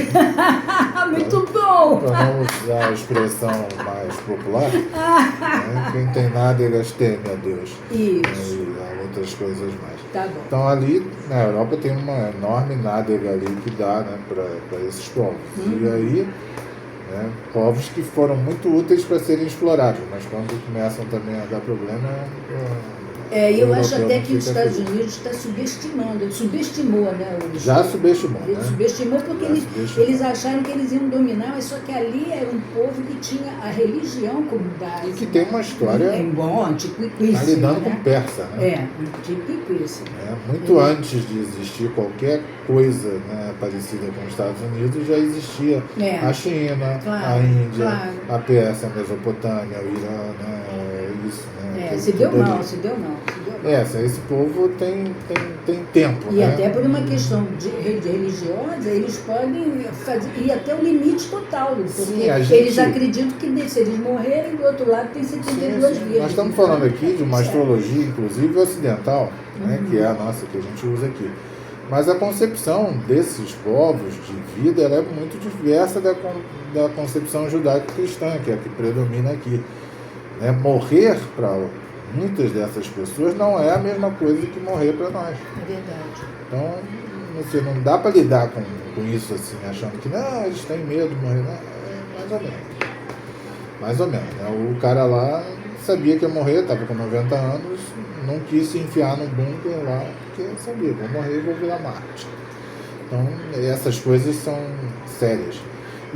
Muito bom! Para não usar a expressão mais popular, né? Quem tem nádegas teme a Deus. Isso. E há outras coisas mais. Tá bom. Então ali na Europa tem uma enorme nádega ali que dá, né, para esses povos. E aí, né, povos que foram muito úteis para serem explorados, mas quando começam também a dar problema... eu acho até que os Estados Unidos está subestimando. Ele subestimou, né? Já subestimou, Ele subestimou porque eles acharam que eles iam dominar, mas só que ali era um povo que tinha a religião como base. E que tem uma história... antiquíssima. Está lidando com persa, né? Antiquíssima. Muito antes de existir qualquer coisa, né, parecida com os Estados Unidos, já existia a China, a Índia, a Pérsia, a Mesopotâmia, o Irã, né, isso, né? Se deu mal. Esse povo tem tempo. E até por uma questão de religiosa, eles podem ir até o limite total, porque eles acreditam que se eles morrerem, do outro lado tem 72 vidas. Nós estamos falando aqui de uma astrologia, inclusive ocidental, né, que é a nossa, que a gente usa aqui. Mas a concepção desses povos de vida ela é muito diversa da concepção judaico-cristã, que é a que predomina aqui. Né? Morrer para muitas dessas pessoas não é a mesma coisa que morrer para nós. É verdade. Então, você não dá para lidar com isso assim, achando que não, eles têm medo de morrer. Não, mais ou menos. Mais ou menos. Né? O cara lá sabia que ia morrer, estava com 90 anos, não quis se enfiar no bunker lá, porque sabia, vou morrer e vou virar Marte. Então, essas coisas são sérias.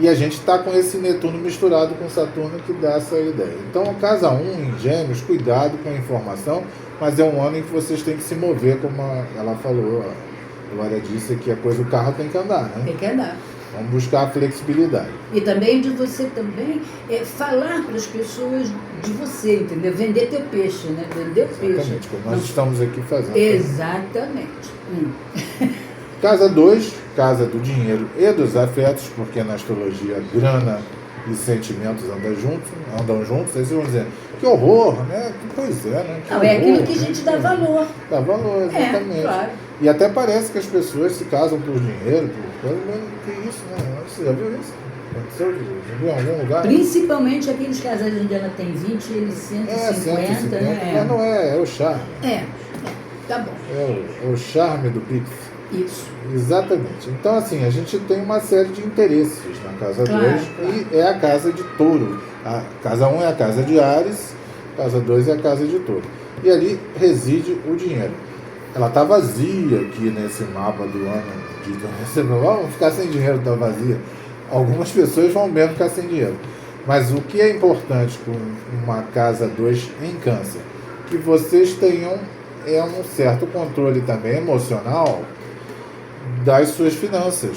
E a gente está com esse Netuno misturado com Saturno que dá essa ideia. Então, casa 1 em Gêmeos, cuidado com a informação, mas é um ano em que vocês têm que se mover, como ela falou, a Glória disse que a coisa, o carro tem que andar, né? Tem que andar. Vamos buscar a flexibilidade. E também de você também falar para as pessoas de você, entendeu? Vender teu peixe, né? Vender o peixe. Exatamente, como nós estamos aqui fazendo. Exatamente. Casa 2, casa do dinheiro e dos afetos, porque na astrologia grana e sentimentos andam juntos. Aí vocês vão dizer, que horror, né? Pois é, né? Que Não, horror, é aquilo que a gente dá valor. Dá valor, exatamente. Claro. E até parece que as pessoas se casam por dinheiro, por coisa, mas que isso, né? Você já viu isso? Aconteceu? Já viu em algum lugar? Principalmente aqueles casais onde ela tem 20 e ele 150, 150, né? Mas não é o charme. Tá bom. É o charme do Pix. Isso. Exatamente. Então, assim, a gente tem uma série de interesses na casa 2 claro. E é a casa de touro. A casa 1 é a casa de Áries, a casa 2 é a casa de touro. E ali reside o dinheiro. Ela está vazia aqui nesse mapa do ano. Vamos ficar sem dinheiro, está vazia. Algumas pessoas vão mesmo ficar sem dinheiro. Mas o que é importante com uma casa 2 em Câncer? Que vocês tenham um certo controle também emocional das suas finanças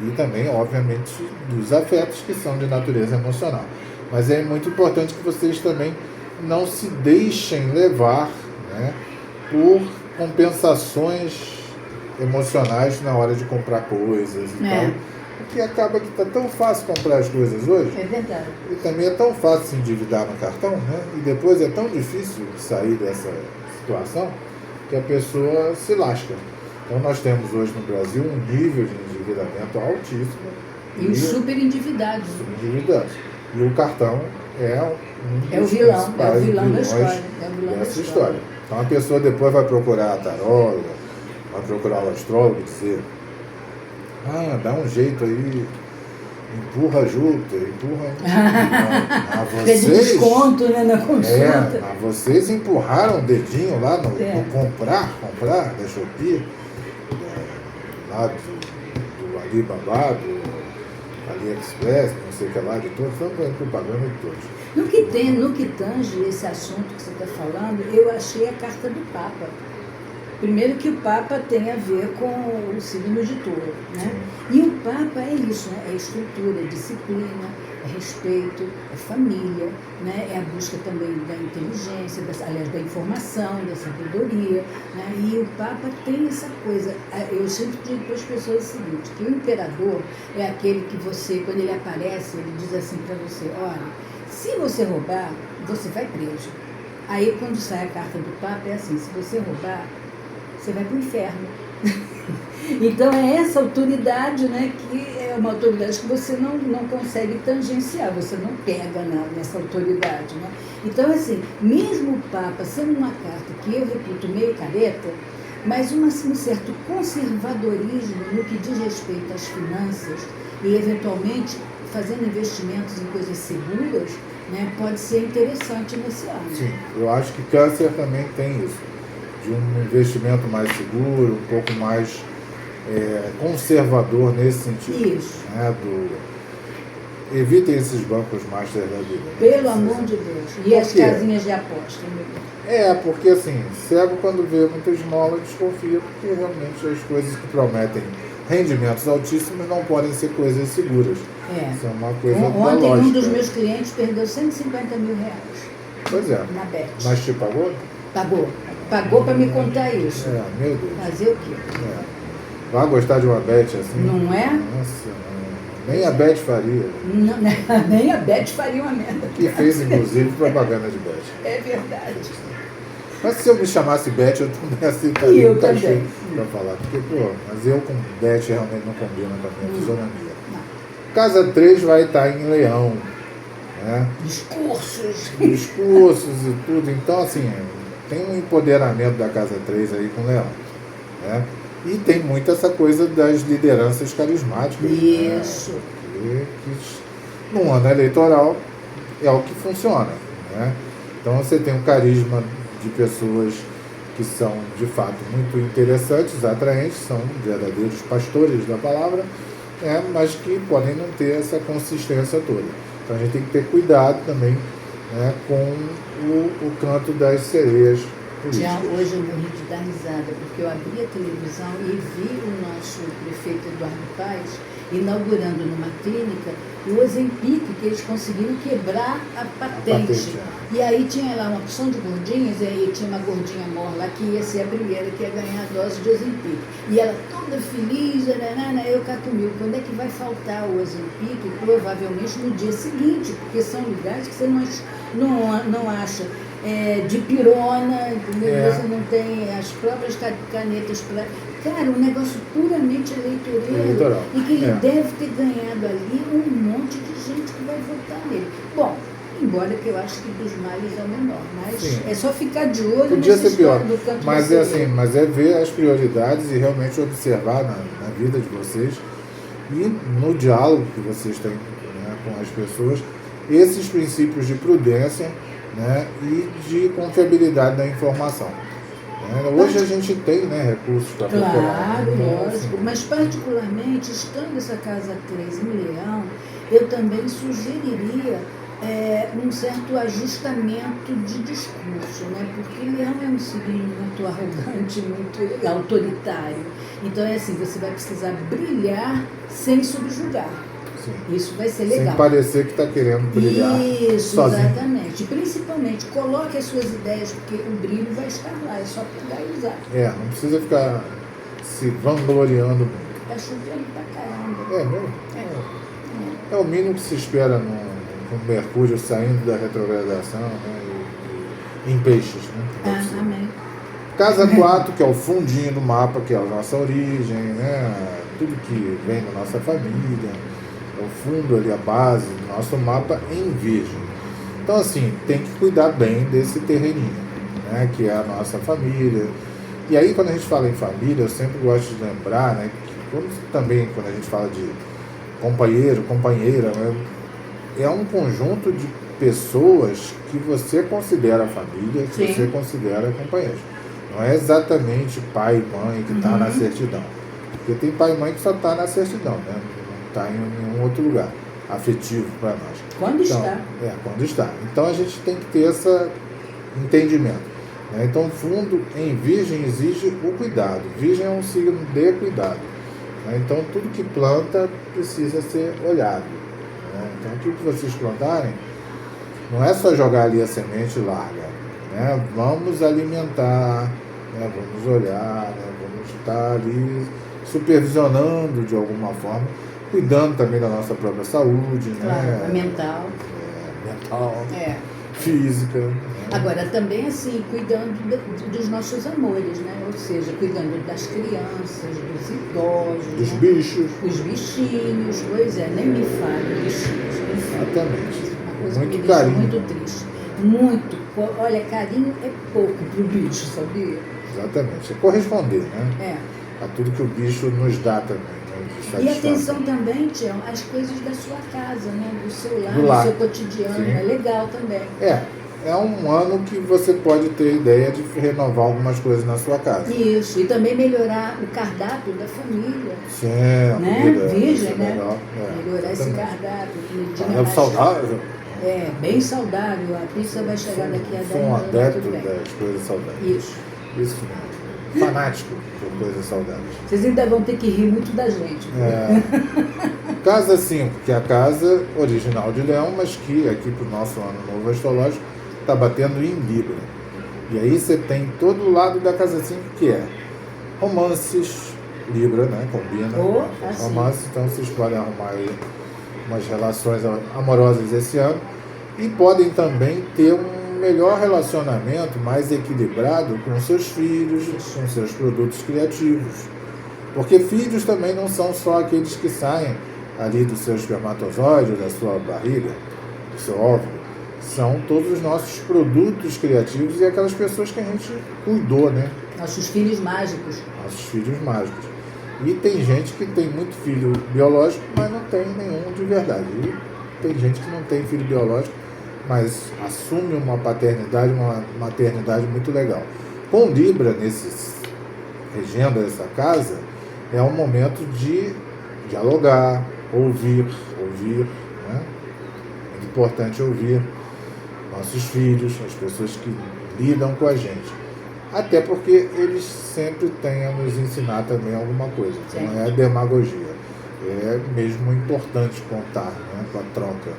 e também, obviamente, dos afetos que são de natureza emocional. Mas é muito importante que vocês também não se deixem levar, né, por compensações emocionais na hora de comprar coisas e tal. Porque acaba que está tão fácil comprar as coisas hoje. É verdade. E também é tão fácil se endividar no cartão, né? E depois é tão difícil sair dessa situação que a pessoa se lasca. Então nós temos hoje no Brasil um nível de endividamento altíssimo. E os super endividados. E o cartão é um dos vilão da vilões história. Dessa história. Então a pessoa depois vai procurar a taróloga, vai procurar o astrólogo e dizer: dá um jeito aí, empurra Júpiter, empurra. Vocês, desconto, né, na consulta. Mas vocês empurraram o dedinho lá no comprar da Shopee, lá do Alibaba, do AliExpress, não sei o que lá, de todos, estão fazendo propaganda de todos. No que tange esse assunto que você está falando, eu achei a carta do Papa. Primeiro que o Papa tem a ver com o signo de Touro, né? E o Papa é isso, né? É estrutura, é disciplina, é respeito, é família, né? É a busca também da inteligência, da informação, da sabedoria, né? E o Papa tem essa coisa. Eu sempre digo para as pessoas o seguinte, que o imperador é aquele que você, quando ele aparece, ele diz assim para você: olha, se você roubar, você vai preso. Aí quando sai a carta do Papa é assim: se você roubar, você vai para o inferno. Então é essa autoridade, né, que é uma autoridade que você não consegue tangenciar, você não pega nessa autoridade, né? Então, assim, mesmo o Papa sendo uma carta que eu reputo meio careta, mas um certo conservadorismo no que diz respeito às finanças e, eventualmente, fazendo investimentos em coisas seguras, né, pode ser interessante nesse ano. Sim, eu acho que Câncer também tem isso, de um investimento mais seguro, um pouco mais conservador nesse sentido. Isso. Né, evitem esses bancos master da vida. Né? Pelo amor de Deus. E as casinhas de aposta. Porque assim, cego quando vê muita esmola desconfia, porque realmente as coisas que prometem rendimentos altíssimos não podem ser coisas seguras. Isso é uma coisa Ontem lógica. Um dos meus clientes perdeu 150 mil reais. Pois é. Na Bet. Mas te pagou? Pagou para me contar isso. Meu Deus. Fazer o quê? Vai gostar de uma Bet assim? Não é? Nossa, nem a Bet faria. Não, nem a Bet faria uma merda. E fez, inclusive, propaganda de Bet. É verdade. Mas se eu me chamasse Bet, eu também aceitaria um cachê para falar. Porque, mas eu com Bet realmente não combina com a minha fisionomia. Casa 3 vai estar em Leão. Né? Discursos e tudo. Então, assim, tem um empoderamento da Casa 3 aí com Leão. Né? E tem muito essa coisa das lideranças carismáticas. Isso. Né? Que no ano eleitoral é o que funciona. Né? Então você tem um carisma de pessoas que são, de fato, muito interessantes, atraentes, são verdadeiros pastores da palavra, mas que podem não ter essa consistência toda. Então a gente tem que ter cuidado também, né, com o canto das sereias Tião, hoje eu morri de dar risada, porque eu abri a televisão e vi o nosso prefeito Eduardo Paes inaugurando numa clínica o Ozempic, que eles conseguiram quebrar a patente. E aí tinha lá uma opção de gordinhas, e aí tinha uma gordinha mor lá que ia ser a primeira que ia ganhar a dose de Ozempic. E ela toda feliz, eu cá comigo, quando é que vai faltar o Ozempic? Provavelmente no dia seguinte, porque são lugares que você não acha dipirona, entendeu? Você não tem as próprias canetas para... Cara, um negócio puramente eleitoreiro e que ele deve ter ganhado ali um monte de gente que vai votar nele. Bom, embora que eu acho que dos males é o menor, mas sim, é só ficar de olho. Podia ser pior, mas é ver as prioridades e realmente observar na vida de vocês e no diálogo que vocês têm, né, com as pessoas, esses princípios de prudência, né, e de confiabilidade da informação. Hoje a gente tem, né, recursos para procurar. Claro, lógico, mas particularmente, estando essa casa 3 em Leão, eu também sugeriria um certo ajustamento de discurso, né? Porque Leão é um signo muito arrogante, muito autoritário. Então é assim, você vai precisar brilhar sem subjugar. Sim. Isso vai ser legal. Sem parecer que está querendo brilhar. Isso, sozinho. Exatamente. Principalmente, coloque as suas ideias, porque o brilho vai estar lá, é só pegar e usar. Não precisa ficar se vangloriando muito. Está chovendo pra caramba. É mesmo? É o mínimo que se espera com Mercúrio saindo da retrogradação, né, e em peixes. Né? Amém. Casa 4, que é o fundinho do mapa, que é a nossa origem, né? Tudo que vem da nossa família. É o fundo ali, a base do nosso mapa em Virgem. Então, assim, tem que cuidar bem desse terreninho, né, que é a nossa família. E aí, quando a gente fala em família, eu sempre gosto de lembrar, né, que também quando a gente fala de companheiro, companheira, né, é um conjunto de pessoas que você considera família, que Sim. você considera companheiros. Não é exatamente pai e mãe que está na certidão. Porque tem pai e mãe que só está na certidão, né? Está em nenhum outro lugar afetivo para nós. Quando está. Quando está. Então a gente tem que ter esse entendimento. Né? Então o fundo em Virgem exige o cuidado. Virgem é um signo de cuidado. Né? Então tudo que planta precisa ser olhado. Né? Então tudo que vocês plantarem, não é só jogar ali a semente e larga. Né? Vamos alimentar, né? Vamos olhar, né? Vamos estar ali supervisionando de alguma forma, cuidando também da nossa própria saúde, claro, né? Mental. Mental, física. Né? Agora, também assim, cuidando dos nossos amores, né? Ou seja, cuidando das crianças, dos idosos, dos né? bichos. Os bichinhos, pois é, nem me fale, bichinhos. Exatamente. Uma coisa muito que me deixa carinho. muito triste. Muito. Olha, carinho é pouco pro bicho, sabia? Exatamente. É corresponder, né? A tudo que o bicho nos dá também. Né? E atenção também, Tião, às coisas da sua casa, né? Do seu lar, do seu cotidiano. Sim. É legal também. É um ano que você pode ter ideia de renovar algumas coisas na sua casa. Isso, e também melhorar o cardápio da família. Sim, né? Virgem, né? Legal. Melhorar esse cardápio. Saudável. Bem saudável. A pizza vai chegar daqui a 10 anos. Sou um adepto das coisas saudáveis. Isso mesmo. Fanático por coisas saudáveis. Vocês ainda vão ter que rir muito da gente. Casa 5, que é a casa original de Leão, mas que aqui para o nosso ano novo astrológico está batendo em Libra. E aí você tem todo o lado da casa 5 que é romances, Libra, né? Combina. Romances, então vocês podem arrumar aí umas relações amorosas esse ano e podem também ter um melhor relacionamento, mais equilibrado com seus filhos, com seus produtos criativos. Porque filhos também não são só aqueles que saem ali do seu espermatozoide, da sua barriga, do seu óvulo. São todos os nossos produtos criativos e aquelas pessoas que a gente cuidou, né? Nossos filhos mágicos. Nossos filhos mágicos. E tem gente que tem muito filho biológico, mas não tem nenhum de verdade. E tem gente que não tem filho biológico, mas assume uma paternidade, uma maternidade muito legal. Com Libra, regendo essa casa, é um momento de dialogar, ouvir, né? É importante ouvir nossos filhos, as pessoas que lidam com a gente. Até porque eles sempre têm a nos ensinar também alguma coisa. Então não é demagogia. É mesmo importante contar, né, com a troca.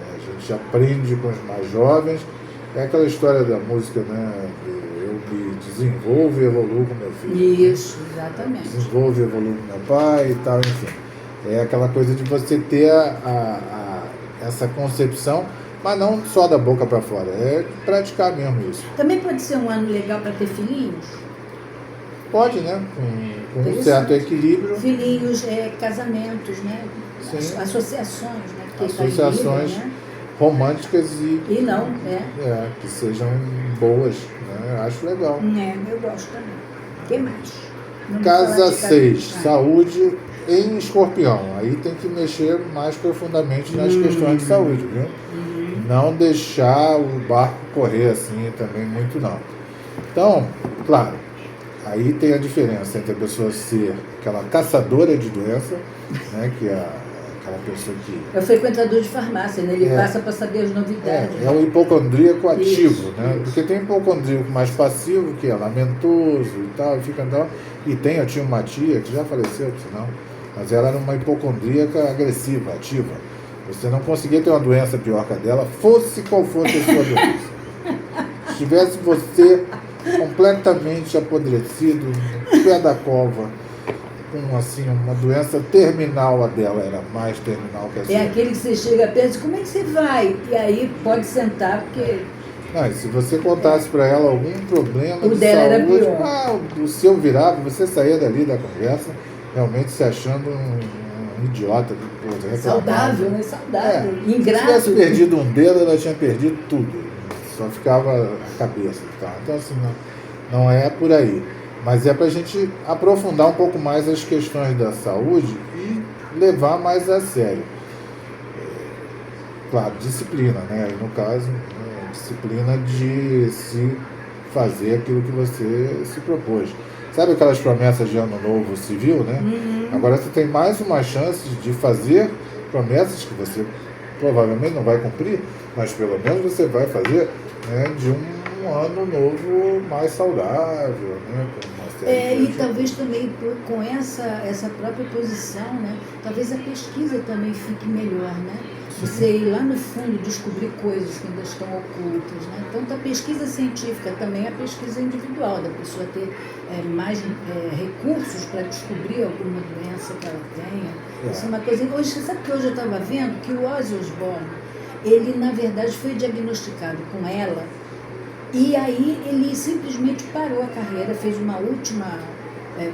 A gente aprende com os mais jovens. É aquela história da música, né? Eu me desenvolvo e evoluo com meu filho. Isso, exatamente. Desenvolvo e evoluo com meu pai e tal, enfim. É aquela coisa de você ter essa concepção, mas não só da boca para fora, é praticar mesmo isso. Também pode ser um ano legal para ter filhinhos? Pode, né? Com um certo equilíbrio. Filhinhos, casamentos, né? Sim. Associações, né? Porque associações né? românticas e não, que sejam boas, né? Acho legal. Eu gosto também. O que mais? Casa 6, saúde em Escorpião. Aí tem que mexer mais profundamente nas questões de saúde, viu? Não deixar o barco correr assim também muito não. Então, claro, aí tem a diferença entre a pessoa ser aquela caçadora de doença, né, que é aquela pessoa que... É o frequentador de farmácia, né? Ele passa para saber as novidades. É o hipocondríaco ativo, né? Porque tem hipocondríaco mais passivo, que é lamentoso e tal, e fica andando. E eu tinha uma tia que já faleceu, por sinal, mas ela era uma hipocondríaca agressiva, ativa. Você não conseguia ter uma doença pior que a dela, fosse qual fosse a sua doença. Se tivesse você completamente apodrecido, no pé da cova, com assim, uma doença terminal, a dela era mais terminal que a sua. É aquele que você chega perto e diz, como é que você vai? E aí pode sentar, porque... Não, e se você contasse para ela algum problema o de dela saúde, era pior. O seu virava, você saía dali da conversa realmente se achando um idiota. Saudável, né? Saudável. Ingrato. Se tivesse perdido um dedo, ela tinha perdido tudo. Só ficava a cabeça. Tá? Então, assim, não é por aí. Mas é para a gente aprofundar um pouco mais as questões da saúde e levar mais a sério. Claro, disciplina, né? E no caso, disciplina de se fazer aquilo que você se propôs. Sabe aquelas promessas de ano novo civil, né? Agora você tem mais uma chance de fazer promessas que você provavelmente não vai cumprir, mas pelo menos você vai fazer, né, de um ano novo mais saudável, né? E talvez também com essa própria posição, né? Talvez a pesquisa também fique melhor, né? Você ir lá no fundo descobrir coisas que ainda estão ocultas, né? Tanto a pesquisa científica, também a pesquisa individual, da pessoa ter mais recursos para descobrir alguma doença que ela tenha. Isso é uma coisa... Hoje, você sabe que hoje eu estava vendo que o Ozzy Osbourne, ele na verdade foi diagnosticado com ela, e aí ele simplesmente parou a carreira, fez uma última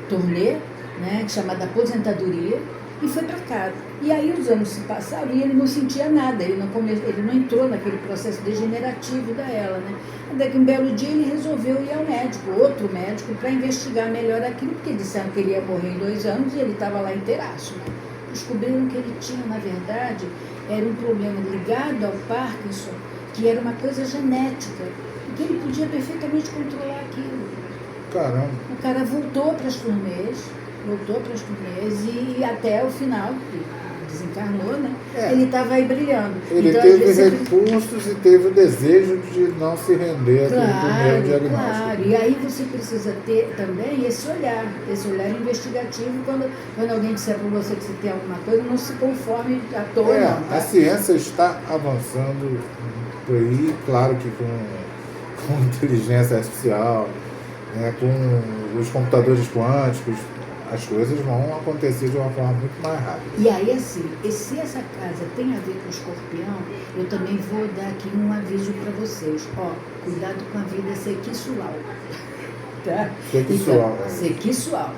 turnê, né, chamada Aposentadoria, e foi para casa. E aí os anos se passaram e ele não sentia nada, ele não entrou naquele processo degenerativo da ela, né? Até que um belo dia ele resolveu ir ao médico, outro médico, para investigar melhor aquilo, porque disseram que ele ia morrer em 2 anos e ele estava lá inteiraço, né? Descobriram que ele tinha, na verdade, era um problema ligado ao Parkinson, que era uma coisa genética, e que ele podia perfeitamente controlar aquilo. Caramba. O cara voltou para as turnês e até o final, desencarnou, né? Ele estava aí brilhando. Ele então, teve recursos e teve o desejo de não se render àquele primeiro diagnóstico. Claro, e aí você precisa ter também esse olhar investigativo, quando alguém disser para você que você tem alguma coisa, não se conforme à toa, não. Tá? A ciência está avançando por aí, claro que com inteligência artificial, né, com os computadores quânticos, as coisas vão acontecer de uma forma muito mais rápida. E aí, assim, se essa casa tem a ver com o escorpião, eu também vou dar aqui um aviso para vocês. Cuidado com a vida sexual. Tá? Sexual. Então, sexual,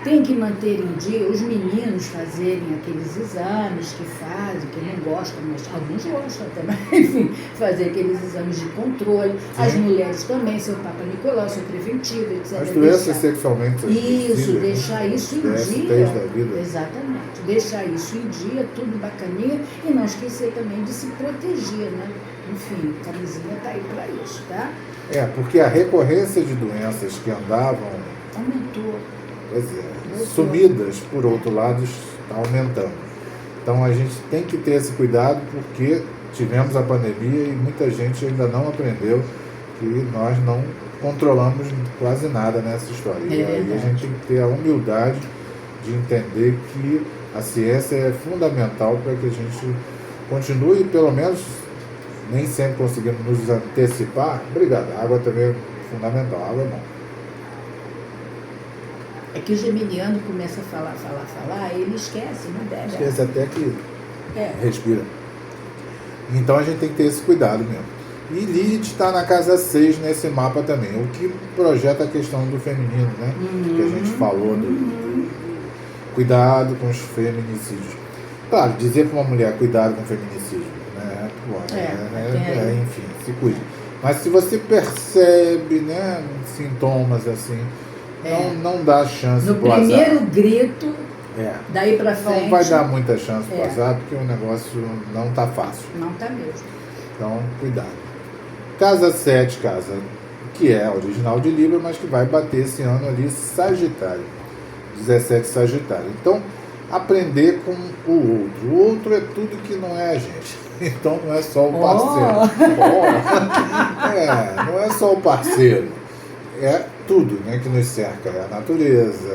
Tem que manter em dia os meninos fazerem aqueles exames que fazem, que não gostam, mas alguns gostam também, enfim, fazer aqueles exames de controle. As mulheres também, seu Papa Nicolau, seu preventivo, etc. As doenças sexualmente Isso, deixar isso em dia. Da vida. Exatamente. Deixar isso em dia, tudo bacaninha, e não esquecer também de se proteger, né? Enfim, a camisinha está aí para isso, tá? Porque a recorrência de doenças que andavam... Aumentou. Sumidas, por outro lado, está aumentando. Então a gente tem que ter esse cuidado, porque tivemos a pandemia e muita gente ainda não aprendeu que nós não controlamos quase nada nessa história. E aí a gente tem que ter a humildade de entender que a ciência é fundamental para que a gente continue, pelo menos, nem sempre conseguimos nos antecipar. Obrigado, a água também é fundamental, a água é bom. É que o geminiano começa a falar, e ele esquece, não deve. Esquece até que respira. Então a gente tem que ter esse cuidado mesmo. E Lilith está na casa 6 nesse mapa também, o que projeta a questão do feminino, né? Que a gente falou do cuidado com os feminicídios. Claro, dizer para uma mulher cuidado com o feminicídio, né? Enfim, se cuide. Mas se você percebe, né, sintomas assim, não dá chance no pro primeiro azar. Grito, daí para frente. Não vai dar muita chance pro azar, porque o negócio não tá fácil. Não tá mesmo. Então, cuidado. Casa 7, que é a original de Libra, mas que vai bater esse ano ali Sagitário. 17 Sagitário. Então, aprender com o outro. O outro é tudo que não é a gente. Então, não é só o parceiro. Não é só o parceiro. É tudo, né, que nos cerca. É a natureza,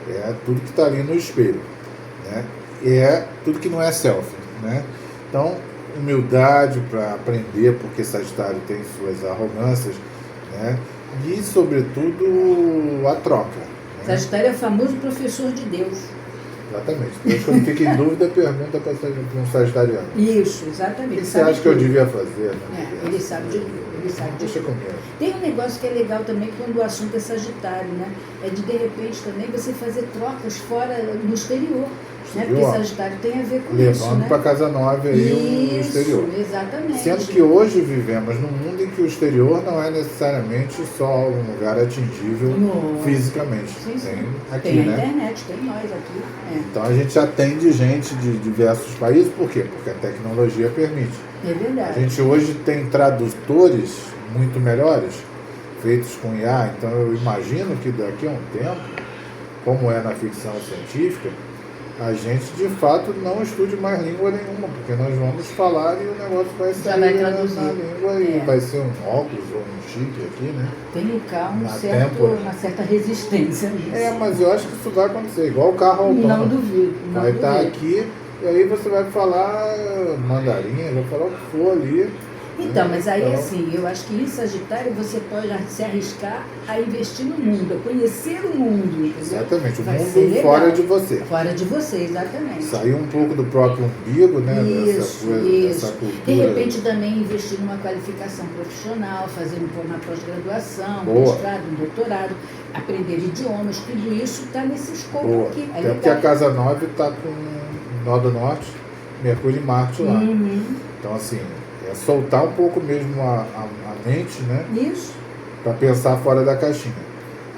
é tudo que está ali no espelho. Né? É tudo que não é selfie. Né? Então, humildade para aprender, porque Sagitário tem suas arrogâncias, né? E, sobretudo, a troca. Né? Sagitário é o famoso professor de Deus. Exatamente. Depois, quando fica em dúvida, pergunta para um sagitariano. Isso, exatamente. O que você acha que eu devia fazer? Ele sabe de tudo. Deixa comigo. Tem um negócio que é legal também quando o assunto é Sagitário, né? É de repente também você fazer trocas fora no exterior. Né? Porque Sagitário tem a ver com isso. Levando para casa 9 aí o exterior. Exatamente. Sendo que hoje vivemos num mundo em que o exterior não é necessariamente só um lugar atingível fisicamente. Sim. Tem aqui, tem a né? internet, tem nós aqui. Então a gente atende gente de diversos países, por quê? Porque a tecnologia permite. É verdade. A gente hoje tem tradutores muito melhores, feitos com IA, então eu imagino que daqui a um tempo, como é na ficção científica, a gente de fato não estude mais língua nenhuma, porque nós vamos falar e o negócio vai sair na língua e vai ser um óculos ou um chip aqui, né? Tem um carro uma certa resistência nisso. Mas eu acho que isso vai acontecer, igual o carro autônomo. Não duvido. Vai estar aqui e aí você vai falar mandarim, vai falar o que for ali. Então, mas aí assim, eu acho que em Sagitário você pode se arriscar a investir no mundo, a conhecer o mundo. Entendeu? Exatamente, o mundo fora de você. Fora de você, exatamente. Sair um pouco do próprio umbigo, né? Isso. Dessa cultura. De repente também investir numa qualificação profissional, fazer uma pós-graduação, um mestrado, um doutorado, aprender idiomas, tudo isso está nesse escopo aqui. Até porque a casa 9 está com Nó do Norte, Mercúrio e Marte lá. Então assim, é soltar um pouco mesmo a mente, né? Isso. Para pensar fora da caixinha.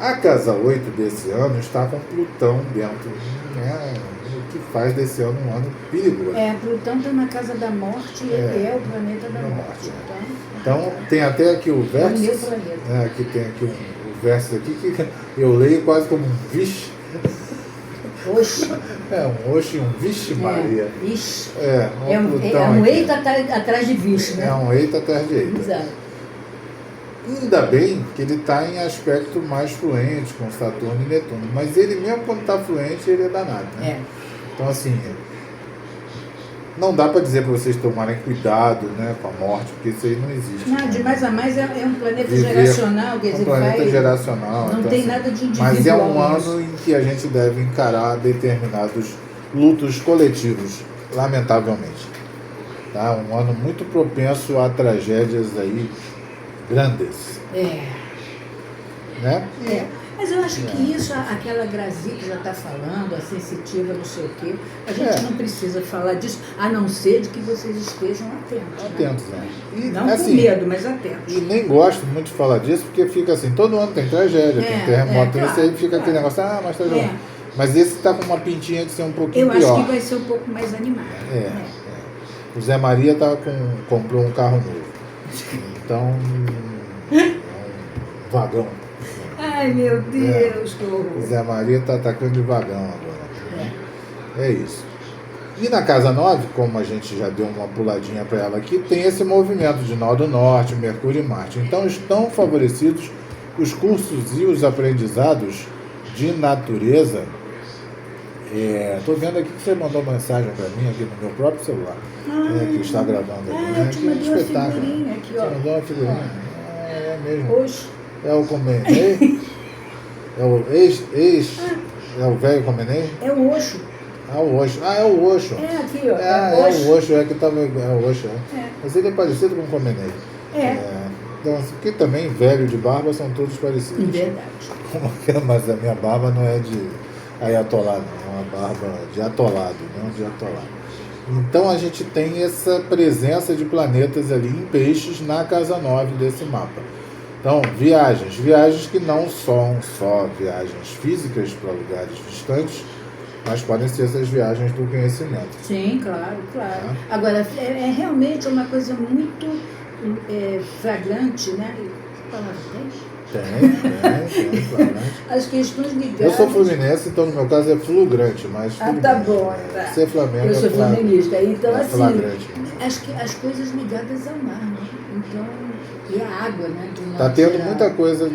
A casa 8 desse ano está com Plutão dentro, né? O que faz desse ano um ano perigoso. Plutão está na casa da morte e ele é o planeta da morte. Então tem até aqui o verso. Aqui tem aqui o verso aqui que eu leio quase como um vixe. Oxe. Um oxe e um vixe Maria. Ixi. Um eita atrás de vixe, né? É um eita atrás de eita. Exato. Ainda bem que ele está em aspecto mais fluente com Saturno e Netuno. Mas ele mesmo quando está fluente, ele é danado, né? Então assim, não dá para dizer para vocês tomarem cuidado, né, com a morte, porque isso aí não existe. Não, de mais a mais é um planeta geracional, quer dizer, planeta geracional. Não então, tem nada de individual. Mas é um ano em que a gente deve encarar determinados lutos coletivos, lamentavelmente. Tá? Um ano muito propenso a tragédias aí grandes. Né? Mas eu acho que isso, aquela Grazi que já está falando, a sensitiva, não sei o quê, a gente não precisa falar disso, a não ser de que vocês estejam atentos. Atentos, né? E, não assim, com medo, mas atentos. E nem gosto muito de falar disso, porque fica assim, todo ano tem tragédia, tem terremoto, isso aí fica aquele negócio, mas tragédia. Mas esse está com uma pintinha de ser um pouquinho pior. Eu acho que vai ser um pouco mais animado. O Zé Maria comprou um carro novo. Então, é um vagão. Ai, meu Deus, que horror. O Zé Maria está atacando de vagão agora. É isso. E na Casa 9, como a gente já deu uma puladinha para ela aqui, tem esse movimento de Nó do Norte, Mercúrio e Marte. Então estão favorecidos os cursos e os aprendizados de natureza. Estou vendo aqui que você mandou mensagem para mim aqui no meu próprio celular, que está gravando aqui. Eu te mandei uma figurinha aqui, ó. Você mandou uma figurinha? É mesmo. Oxo. É o Comenei? É o é o velho Comenei? É o Oxo. O Oxo. É o Oxo. Aqui, ó. É o Oxo, que tava. É o Oxo, É. Mas ele é parecido com o Comenei. Então, aqui também, velho de barba, são todos parecidos. Verdade. Mas a minha barba não é de ayatolá, não. É uma barba de atolado, não de atolado. Então, a gente tem essa presença de planetas ali em peixes na Casa 9 desse mapa. Então, viagens que não são só viagens físicas para lugares distantes, mas podem ser essas viagens do conhecimento. Sim, claro. Agora, é realmente uma coisa muito flagrante, né? Que palavra tem? Tem, flagrante. As questões ligadas... Eu sou fluminense, então no meu caso é flugrante, mas... tá bom. Tá. Ser Flamengo eu sou flamenguista, então é assim, flagrante. As coisas ligadas ao mar, né? Então, e a água, né? Está tendo muita coisa,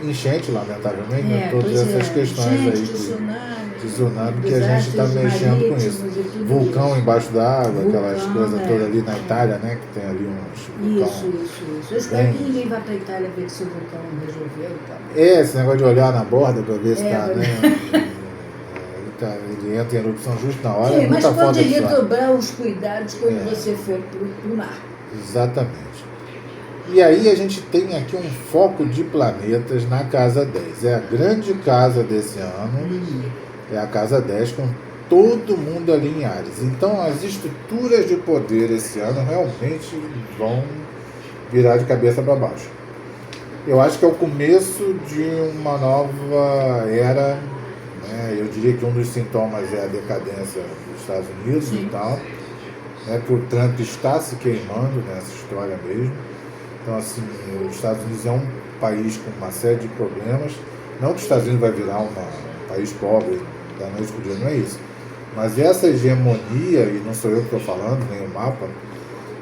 enchente, lamentavelmente, né? Todas essas questões aí de tsunami, que a gente está mexendo com isso. Vulcão embaixo da água, aquelas coisas todas ali na Itália, né? Que tem ali uns... Isso. Eu espero que ninguém vá para a Itália ver se o vulcão resolveu e tal. Esse negócio de olhar na borda para ver se está, né? Ele entra em erupção justo na hora. Sim, mas pode redobrar os cuidados quando você for para o mar. Exatamente. E aí a gente tem aqui um foco de planetas na Casa 10. É a grande casa desse ano, é a Casa 10, com todo mundo ali em Áries. Então as estruturas de poder esse ano realmente vão virar de cabeça para baixo. Eu acho que é o começo de uma nova era, né? Eu diria que um dos sintomas é a decadência dos Estados Unidos e tal, né? Que o Trump está se queimando nessa história mesmo. Então, assim, os Estados Unidos é um país com uma série de problemas. Não que os Estados Unidos vai virar um país pobre da noite para o dia, não é isso. Mas essa hegemonia, e não sou eu que estou falando, nem o mapa,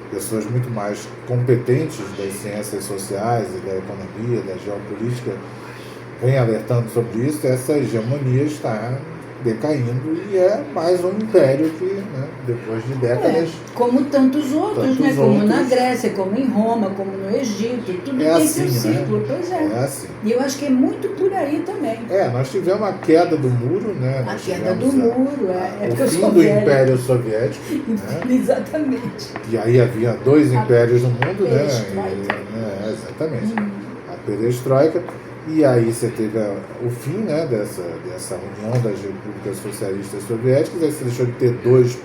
pessoas muito mais competentes das ciências sociais e da economia, da geopolítica, vem alertando sobre isso. Essa hegemonia está decaindo e é mais um império que, né, depois de décadas... como tantos outros, né? Como na Grécia, como em Roma, como no Egito, tudo tem assim, seu ciclo, né? Pois é. É assim. E eu acho que é muito por aí também. Nós tivemos a queda do muro, né? A queda do muro, o fim do Império Soviético. Né? Exatamente. E aí havia dois impérios no mundo, né? Exatamente. A perestroika. E aí você teve o fim, né, dessa união das repúblicas socialistas soviéticas, aí você deixou de ter dois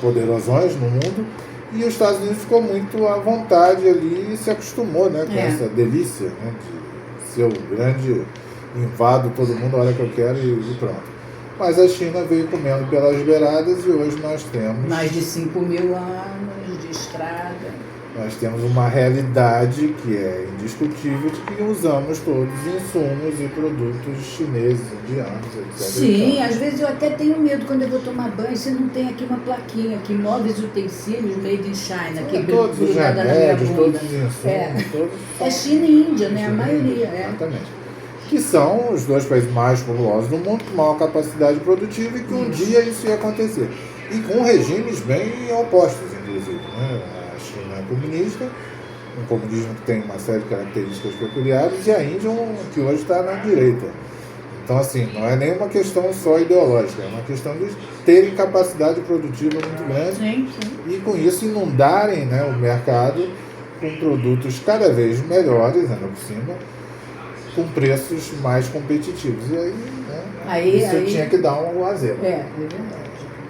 poderosões no mundo, e os Estados Unidos ficou muito à vontade ali e se acostumou, né, com essa delícia, né, de ser o grande invado todo mundo a hora que eu quero e pronto. Mas a China veio comendo pelas beiradas e hoje nós temos... mais de 5.000 anos de estrada. Nós temos uma realidade que é indiscutível de que usamos todos insumos e produtos chineses, indianos, etc. Sim, às vezes eu até tenho medo quando eu vou tomar banho, se não tem aqui uma plaquinha, aqui móveis e utensílios made in China, que todos os remédios, todos os insumos, todos é China e Índia, né? A maioria. Exatamente. Que são os dois países mais populosos do mundo, com maior capacidade produtiva, e que um dia isso ia acontecer. E com regimes bem opostos, inclusive, né? A China é comunista, um comunismo que tem uma série de características peculiares, e a Índia, que hoje está na direita. Então, assim, não é nem uma questão só ideológica, é uma questão de terem capacidade produtiva muito grande e, com isso, inundarem, né, o mercado com produtos cada vez melhores, ainda por cima, com preços mais competitivos. E aí, né, isso tinha que dar um azedo. É verdade.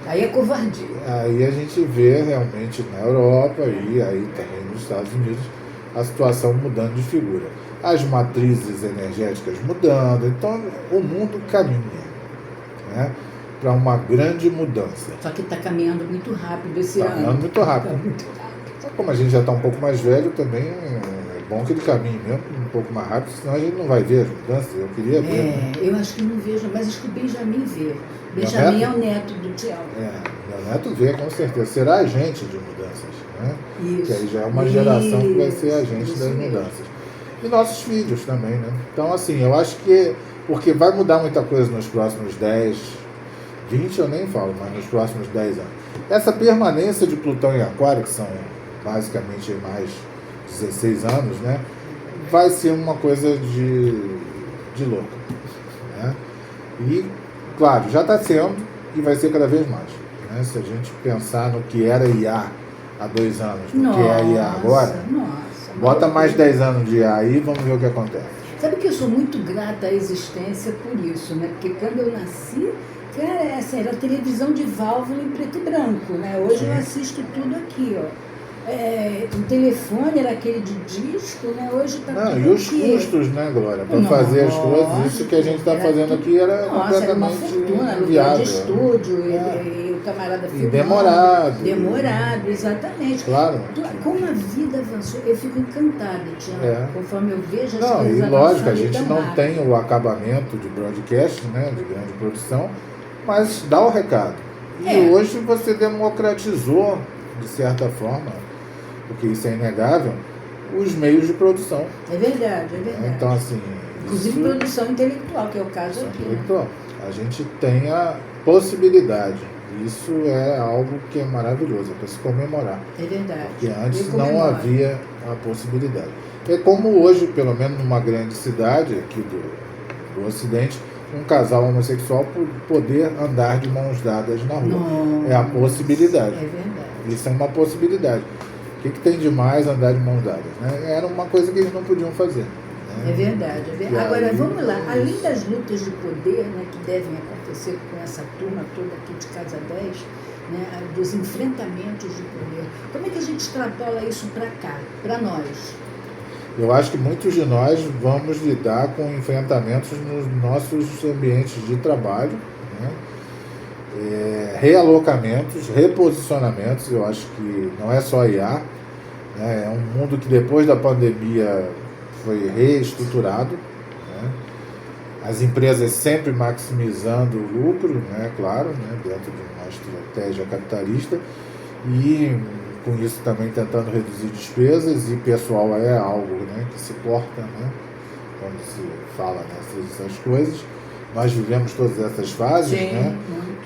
Aí é covardia. Aí a gente vê realmente na Europa e aí também nos Estados Unidos a situação mudando de figura. As matrizes energéticas mudando, então o mundo caminha, né, para uma grande mudança. Só que está caminhando muito rápido esse ano. Caminhando muito rápido. Tá muito rápido. Como a gente já está um pouco mais velho também, bom que ele caminhe mesmo um pouco mais rápido, senão a gente não vai ver as mudanças. Eu queria ver. Né? Eu acho que não vejo, mas acho que o Benjamin vê. Benjamin é o neto do Tiago. Meu neto vê, com certeza. Será agente de mudanças, né? Isso. Que aí já é uma geração que vai ser agente das mudanças. E nossos filhos também, né? Então, assim, eu acho que... Porque vai mudar muita coisa nos próximos 10, 20 eu nem falo, mas nos próximos 10 anos. Essa permanência de Plutão em Aquário, que são basicamente mais 16 anos, né? Vai ser uma coisa de louco. Né? E, claro, já está sendo e vai ser cada vez mais. Né? Se a gente pensar no que era IA há 2 anos, no que é IA agora, bota mais 10 anos de IA aí e vamos ver o que acontece. Sabe que eu sou muito grata à existência por isso, né? Porque quando eu nasci, cara, assim, era televisão de válvula em preto e branco, né? Hoje eu assisto tudo aqui, ó. O telefone era aquele de disco, né? Hoje está tudo e os custos, né, Glória? Para fazer as coisas, isso que a gente está fazendo aqui era completamente era uma fortuna, aluguel de estúdio, e o camarada filmando. E demorado, exatamente. Claro. Como a vida avançou, eu fico encantada, Tiago, conforme eu vejo as coisas. E lógico, a gente não tem o acabamento de broadcast, né, de grande produção, mas dá o recado. E hoje você democratizou, de certa forma, porque isso é inegável, os meios de produção. É verdade. Então, assim... Inclusive produção intelectual, que é o caso aqui. Intelectual. Né? A gente tem a possibilidade. Isso é algo que é maravilhoso, é para se comemorar. É verdade. Porque antes não havia a possibilidade. É como hoje, pelo menos numa grande cidade aqui do Ocidente, um casal homossexual poder andar de mãos dadas na rua. É a possibilidade. É verdade. Isso é uma possibilidade. O que tem de mais andar de mãos dadas? Né? Era uma coisa que eles não podiam fazer. Né? É verdade. Agora, vamos lá. Além das lutas de poder, né, que devem acontecer com essa turma toda aqui de Casa 10, né, dos enfrentamentos de poder, como é que a gente extrapola isso para cá, para nós? Eu acho que muitos de nós vamos lidar com enfrentamentos nos nossos ambientes de trabalho, né? Realocamentos, reposicionamentos. Eu acho que não é só IA, né? É um mundo que depois da pandemia foi reestruturado, né? As empresas sempre maximizando o lucro, né? Claro, né? Dentro de uma estratégia capitalista e com isso também tentando reduzir despesas, e pessoal é algo, né, que se corta, né, quando se fala nessas coisas. Nós vivemos todas essas fases, né,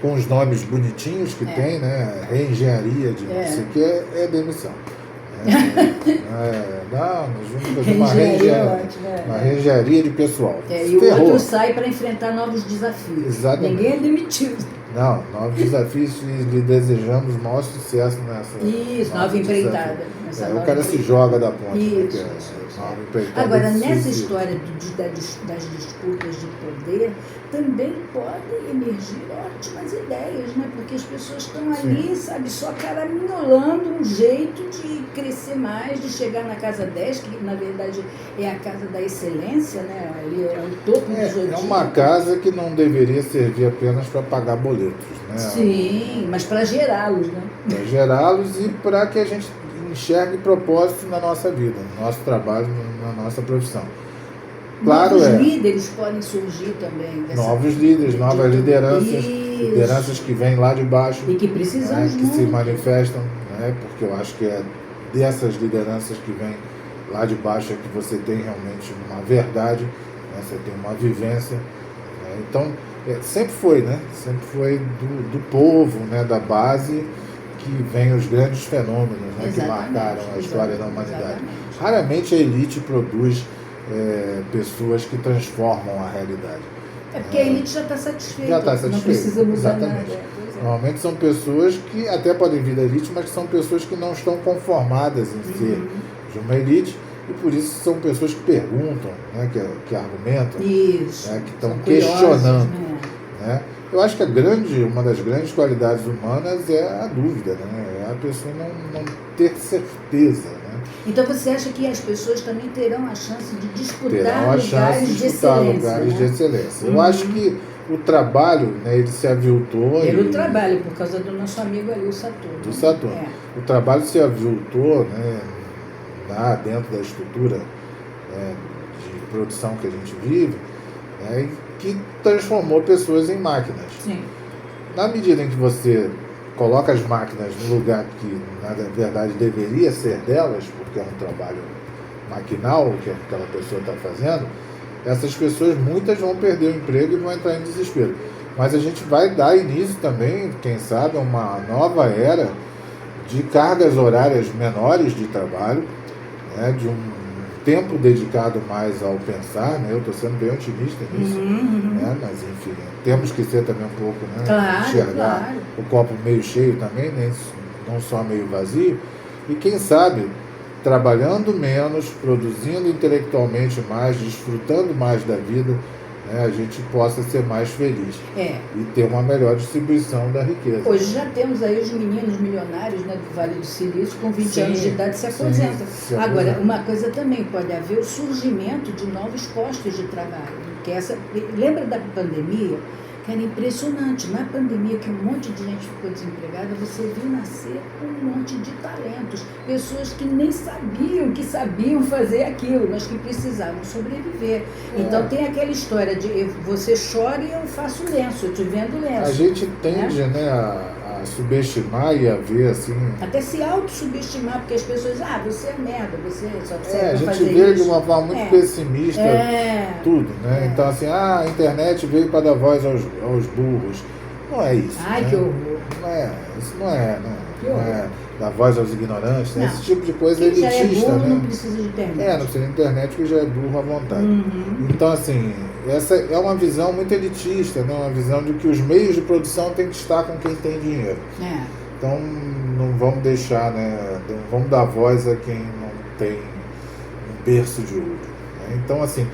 com os nomes bonitinhos que tem, né, reengenharia de não sei o que, é demissão. Nós vamos fazer uma reengenharia de pessoal. E o outro sai para enfrentar novos desafios. Exatamente. Ninguém é demitido. Não, novos desafios, e lhe desejamos maior sucesso nessa. Isso, nova empreitada. O cara se joga da ponte. Isso. Nova empreitada. Agora, nessa história das disputas de poder, também podem emergir ótimas ideias, né? Porque as pessoas estão ali, sabe, só caraminholando um jeito de crescer mais, de chegar na casa 10, que na verdade é a casa da excelência, né? Ali é o topo do zodíaco. É uma casa que não deveria servir apenas para pagar boletos, né? Sim, mas para gerá-los, né? Para gerá-los e para que a gente enxergue propósito na nossa vida, no nosso trabalho, na nossa profissão. Claro, novos líderes podem surgir também. Novos líderes, novas lideranças que vêm lá de baixo. E que precisamos, né, que se manifestam, né, porque eu acho que é dessas lideranças que vêm lá de baixo é que você tem realmente uma verdade, né, você tem uma vivência. Né, então, sempre foi do povo, né, da base, que vem os grandes fenômenos, né, que marcaram a história da humanidade. Exatamente. Raramente a elite produz pessoas que transformam a realidade. É porque a elite já está satisfeita. Não precisa mudar exatamente. nada. Normalmente são pessoas que até podem vir da elite, mas que são pessoas que não estão conformadas em ser de uma elite, e por isso são pessoas que perguntam, né, que argumentam, né, que estão questionando. Né? Eu acho que uma das grandes qualidades humanas é a dúvida, né? É a pessoa não ter certeza. Né? Então você acha que as pessoas também terão a chance de disputar lugares de excelência? Eu acho que o trabalho, né, ele se aviltou. Pelo trabalho, por causa do nosso amigo ali, o Saturno. Do Saturno. O trabalho se aviltou, né, dentro da estrutura, né, de produção que a gente vive, né, que transformou pessoas em máquinas. Sim. Na medida em que você coloca as máquinas no lugar que, na verdade, deveria ser delas, porque é um trabalho maquinal que aquela pessoa está fazendo, essas pessoas, muitas vão perder o emprego e vão entrar em desespero. Mas a gente vai dar início também, quem sabe, a uma nova era de cargas horárias menores de trabalho, né, de um tempo dedicado mais ao pensar, né? Eu estou sendo bem otimista nisso, né? Mas enfim, temos que ser também um pouco, né? Claro, enxergar claro. o copo meio cheio também, né? Não só meio vazio, e quem sabe trabalhando menos, produzindo intelectualmente mais, desfrutando mais da vida, né, a gente possa ser mais feliz e ter uma melhor distribuição da riqueza. Hoje já temos aí os meninos milionários, né, do Vale do Silício, com 20 anos de idade se aposentam. Agora, uma coisa também, pode haver o surgimento de novos postos de trabalho. Que lembra da pandemia? Que era impressionante. Na pandemia, que um monte de gente ficou desempregada, você viu nascer um monte de talentos. Pessoas que nem sabiam que sabiam fazer aquilo, mas que precisavam sobreviver. Então tem aquela história de você chora e eu faço lenço, eu te vendo lenço. A gente tende, né, a subestimar e a ver assim... Até se auto-subestimar, porque as pessoas, você é merda, você só serve pra fazer isso. A gente vê de uma forma muito pessimista tudo, né? Então assim, a internet veio para dar voz aos burros. Não é isso. Ai, né? que horror. Isso não é dar voz aos ignorantes, né? Esse tipo de coisa Quem elitista, já é burro, né? não precisa de internet. Não precisa de internet, porque já é burro à vontade. Então assim, essa é uma visão muito elitista, né? Uma visão de que os meios de produção têm que estar com quem tem dinheiro. Então não vamos deixar, né? Não vamos dar voz a quem não tem um berço de ouro. Né? Então assim,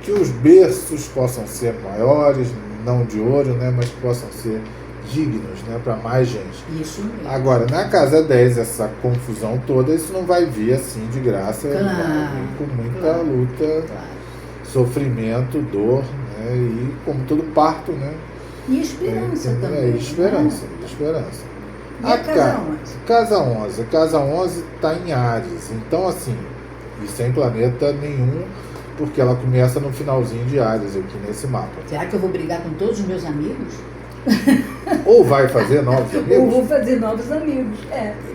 que os berços possam ser maiores, não de ouro, né? Mas que possam ser dignos, né, para mais gente. Isso mesmo. Agora, na Casa 10, essa confusão toda, isso não vai vir assim de graça, claro, vai vir com muita luta, sofrimento, dor, né, e como todo parto, né? E esperança também. Esperança. E a Casa 11? Casa 11 está em Áries, então assim, e sem planeta nenhum, porque ela começa no finalzinho de Áries aqui nesse mapa. Será que eu vou brigar com todos os meus amigos? Ou vai fazer novos amigos? Ou vou fazer novos amigos,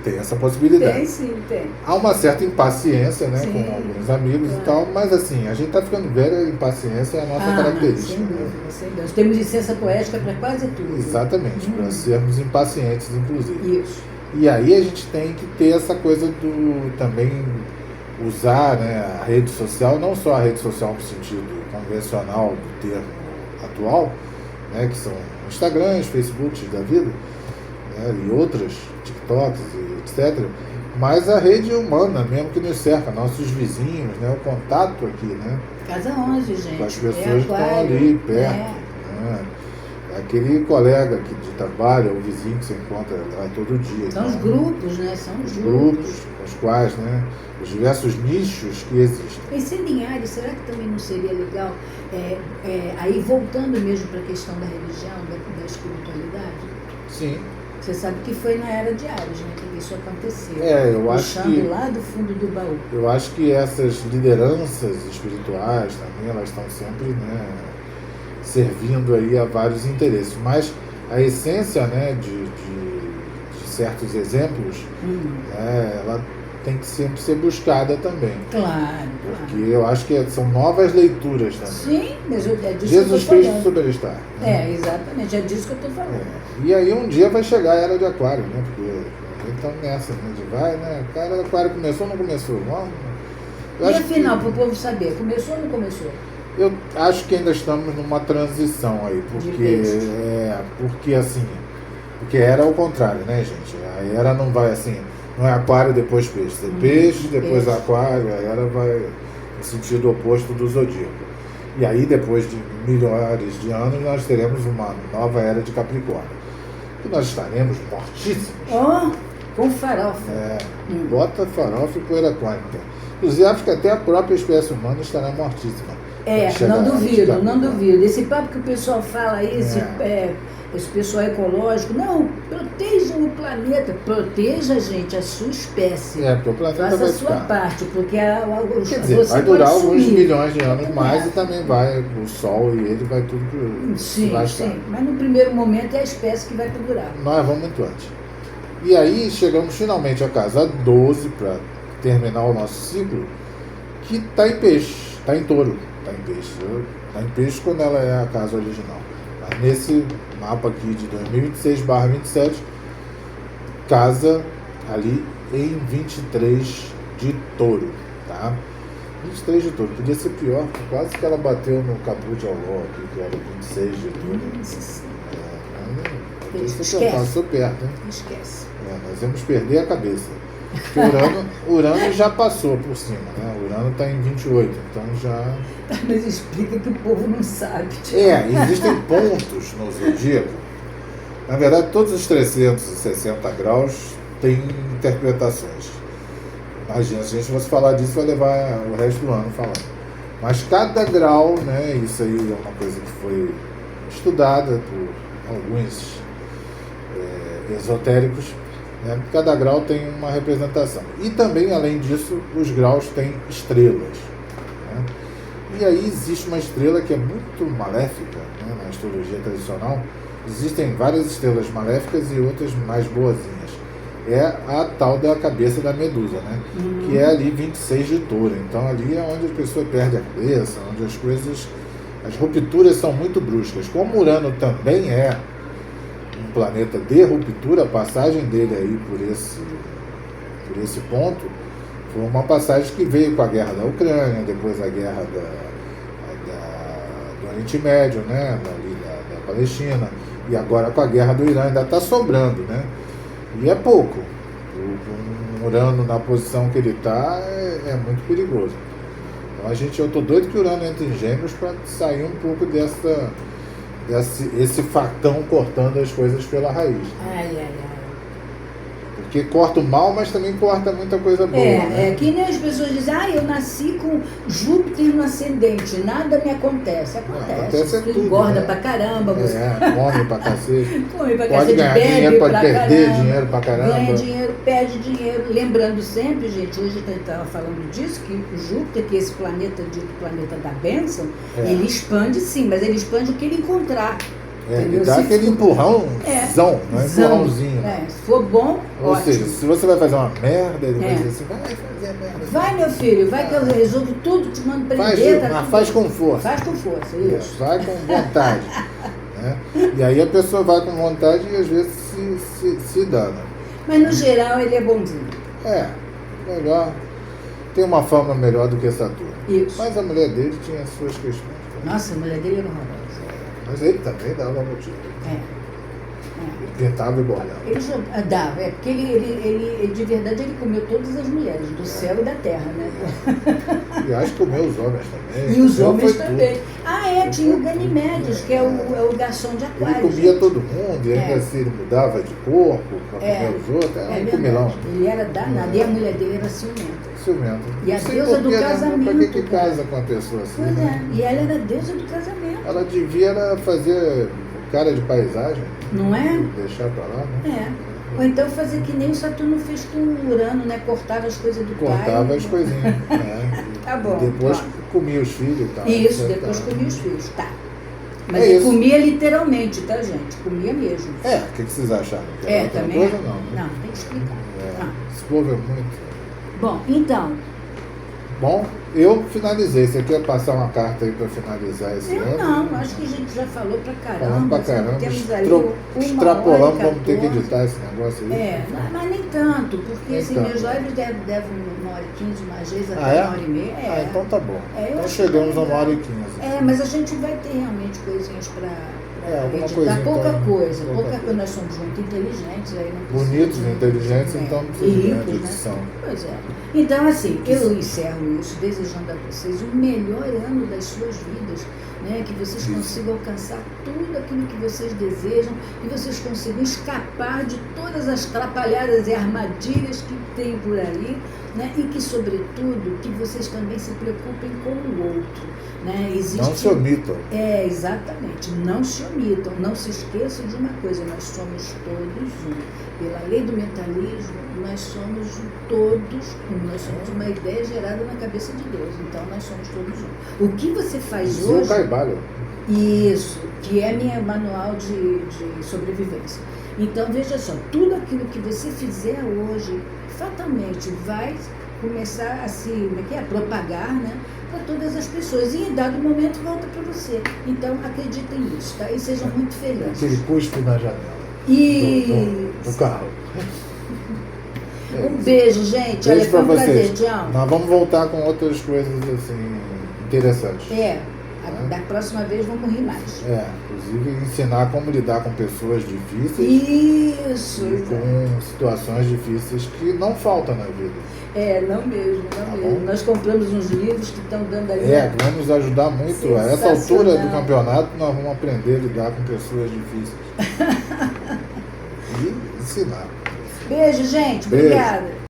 Tem essa possibilidade. Tem, sim, tem. Há uma certa impaciência, né, sim, com alguns amigos e tal, mas assim, a gente está ficando velho, a impaciência é a nossa característica. Sem dúvida, sem dúvida. Temos licença poética para quase tudo. Exatamente, para sermos impacientes, inclusive. Isso. E aí a gente tem que ter essa coisa do também usar, né, a rede social, não só a rede social no sentido convencional do termo atual, né, que são Instagrams, Facebooks da vida, né, e outras, TikToks e etc., mas a rede humana mesmo que nos cerca, nossos vizinhos, né, o contato aqui, né? Casa 11, gente. Com as pessoas que estão ali perto. Né? Aquele colega que de trabalho, o vizinho que você encontra lá todo dia. São os grupos, né? São os grupos com os quais, né? Os diversos nichos que existem. Pensando em Áries, será que também não seria legal, aí voltando mesmo para a questão da religião, da espiritualidade? Sim. Você sabe que foi na era de Áries, né, que isso aconteceu. Eu acho que lá do fundo do baú. Eu acho que essas lideranças espirituais também, elas estão sempre, né, servindo aí a vários interesses. Mas a essência, né, de certos exemplos, ela tem que sempre ser buscada também. Claro. Porque eu acho que são novas leituras também. Sim, mas é disso Jesus que eu tô Cristo Superstar. Né? Exatamente, é disso que eu estou falando. E aí um dia vai chegar a Era de Aquário, né? Porque a gente tá nessa, né? De vai, né? A Era de Aquário começou ou não começou? E afinal, para o povo saber, começou ou não começou? Eu acho que ainda estamos numa transição aí, porque assim, porque era o contrário, né, gente? A era não vai assim, não é aquário depois peixe, é peixe, depois aquário, a era vai no sentido oposto do zodíaco. E aí depois de milhares de anos nós teremos uma nova era de Capricórnio. E nós estaremos mortíssimos. Com farofa. Bota farofa e poeira quântica. Inclusive acho que até a própria espécie humana estará mortíssima. Não duvido, não duvido. Esse papo que o pessoal fala aí, esse pessoal ecológico, não, protejam o planeta, proteja, gente, a sua espécie. Porque o planeta faça vai a sua parte, porque quer dizer, vai durar alguns milhões de anos mais e também vai, o Sol e ele vai tudo pro... Sim, mas no primeiro momento é a espécie que vai perdurar. Nós vamos muito antes. E aí chegamos finalmente à casa 12 para terminar o nosso ciclo, que está em peixe, está em touro, está em peixe. Está em peixe quando ela é a casa original. Mas nesse mapa aqui de 2026/27, casa ali em 23 de touro, tá? 23 de touro, podia ser pior, quase que ela bateu no caput de Aló aqui, que era 26 de touro. Passou perto, hein? Esquece. Nós vamos perder a cabeça. Porque Urano já passou por cima, né? Urano está em 28, então já... Mas explica que o povo não sabe. Existem pontos no zodíaco. Na verdade, todos os 360 graus têm interpretações. Imagina, se a gente fosse falar disso, vai levar o resto do ano falando. Mas cada grau, né? Isso aí é uma coisa que foi estudada por alguns esotéricos. Cada grau tem uma representação. E também, além disso, os graus têm estrelas. Né? E aí existe uma estrela que é muito maléfica, né? Na astrologia tradicional. Existem várias estrelas maléficas e outras mais boazinhas. É a tal da cabeça da Medusa, né? Que é ali 26 de touro. Então ali é onde a pessoa perde a cabeça, onde as rupturas são muito bruscas. Como Urano também é um planeta de ruptura, a passagem dele aí por esse ponto foi uma passagem que veio com a guerra da Ucrânia, depois a guerra do Oriente Médio, né, da Palestina, e agora com a guerra do Irã ainda está sobrando, né? E é pouco. Um Urano na posição que ele está é muito perigoso. Então eu estou doido que o Urano entre em Gêmeos para sair um pouco esse facão cortando as coisas pela raiz. Porque corta o mal, mas também corta muita coisa boa. Né? Que nem as pessoas dizem, eu nasci com Júpiter no ascendente, nada me acontece. Acontece tudo, engorda, né? pra caramba. Você... come pra cacete. Come pra pode cacete, ganhar bebe dinheiro, pode pra perder caramba, dinheiro pra caramba. Ganha dinheiro, perde dinheiro. Lembrando sempre, gente, hoje a gente estava falando disso, que o Júpiter, que é esse planeta dito planeta da bênção, ele expande sim, mas ele expande o que ele encontrar. Ele dá aquele empurrãozão, não é empurrãozinho. Se for bom, ou seja, se você vai fazer uma merda, ele vai dizer assim, vai fazer a merda. Vai, meu filho, vai que eu resolvo tudo, te mando prender. Faz com força. Faz com força, isso. Vai com vontade. Né? E aí a pessoa vai com vontade e às vezes se dana. Mas no geral ele é bonzinho. Melhor. Tem uma fama melhor do que Saturno. Isso. Mas a mulher dele tinha as suas questões. Nossa, a mulher dele era horrorosa. Mas ele também dava motivo. Ele pintava e bordava. Ele dava, porque ele de verdade ele comeu todas as mulheres, do céu e da terra, né? E acho que comeu os homens também. E os homens também. Tinha o Ganimedes, que é o garçom de Aquário. Ele comia todo mundo, e ainda assim ele mudava de corpo para comer os outros, era um comilão. Ele era danado, e a mulher dele era ciumenta. E a deusa do casamento. Por que casa com uma pessoa assim? Pois e ela era a deusa do casamento. Ela devia fazer cara de paisagem. Não é? Deixar pra lá, né? Ou então fazer que nem o Saturno fez com o Urano, né? Cortava as coisas do pai. Cortava as coisinhas. Né? Tá bom. E depois comia os filhos e tal. Isso, depois comia os filhos. Tá. Mas ele comia literalmente, tá, gente? Comia mesmo. O que vocês acharam? Também. Coisa, não, né? Não, tem que explicar. Esse povo é muito. Bom, então. Bom, eu finalizei. Você quer passar uma carta aí para finalizar esse ano? Não, acho que a gente já falou pra caramba. Falando pra caramba. Temos aí extrapolamos, vamos ter que editar esse negócio aí. Mas nem tanto, porque meus lives devem 1h15, mais vezes até 1h30. Então tá bom. Então chegamos a 1h15. Mas a gente vai ter realmente coisinhas para editar. Pouca coisa. Nós somos muito inteligentes. Aí não bonitos, inteligentes, então não precisa de edição. Né? Pois é. Então, assim, eu encerro isso desejando a vocês o melhor ano das suas vidas, né? Que vocês consigam alcançar tudo aquilo que vocês desejam, que vocês consigam escapar de todas as atrapalhadas e armadilhas que tem por aí, né? E que, sobretudo, que vocês também se preocupem com o outro. Né? Não se omitam. Exatamente. Não se omitam. Não se esqueçam de uma coisa, nós somos todos um. Pela lei do mentalismo, nós somos todos um. Nós somos uma ideia gerada na cabeça de Deus. Então, nós somos todos um. O que você faz hoje... Isso, que é minha manual de sobrevivência. Então, veja só, tudo aquilo que você fizer hoje, fatalmente vai começar a se propagar, né, para todas as pessoas. E em dado momento volta para você. Então, acreditem nisso, tá? E sejam muito felizes. Aquele cuspe na janela. Do carro. Um beijo, gente. Beijo para vocês. Prazer, tchau. Nós vamos voltar com outras coisas assim interessantes. Da próxima vez vamos rir mais. Inclusive ensinar como lidar com pessoas difíceis. Isso. E com situações difíceis que não faltam na vida. Não mesmo. Bom? Nós compramos uns livros que estão dando ali. Que vai nos ajudar muito. A essa altura do campeonato nós vamos aprender a lidar com pessoas difíceis. E ensinar. Beijo, gente. Beijo. Obrigada.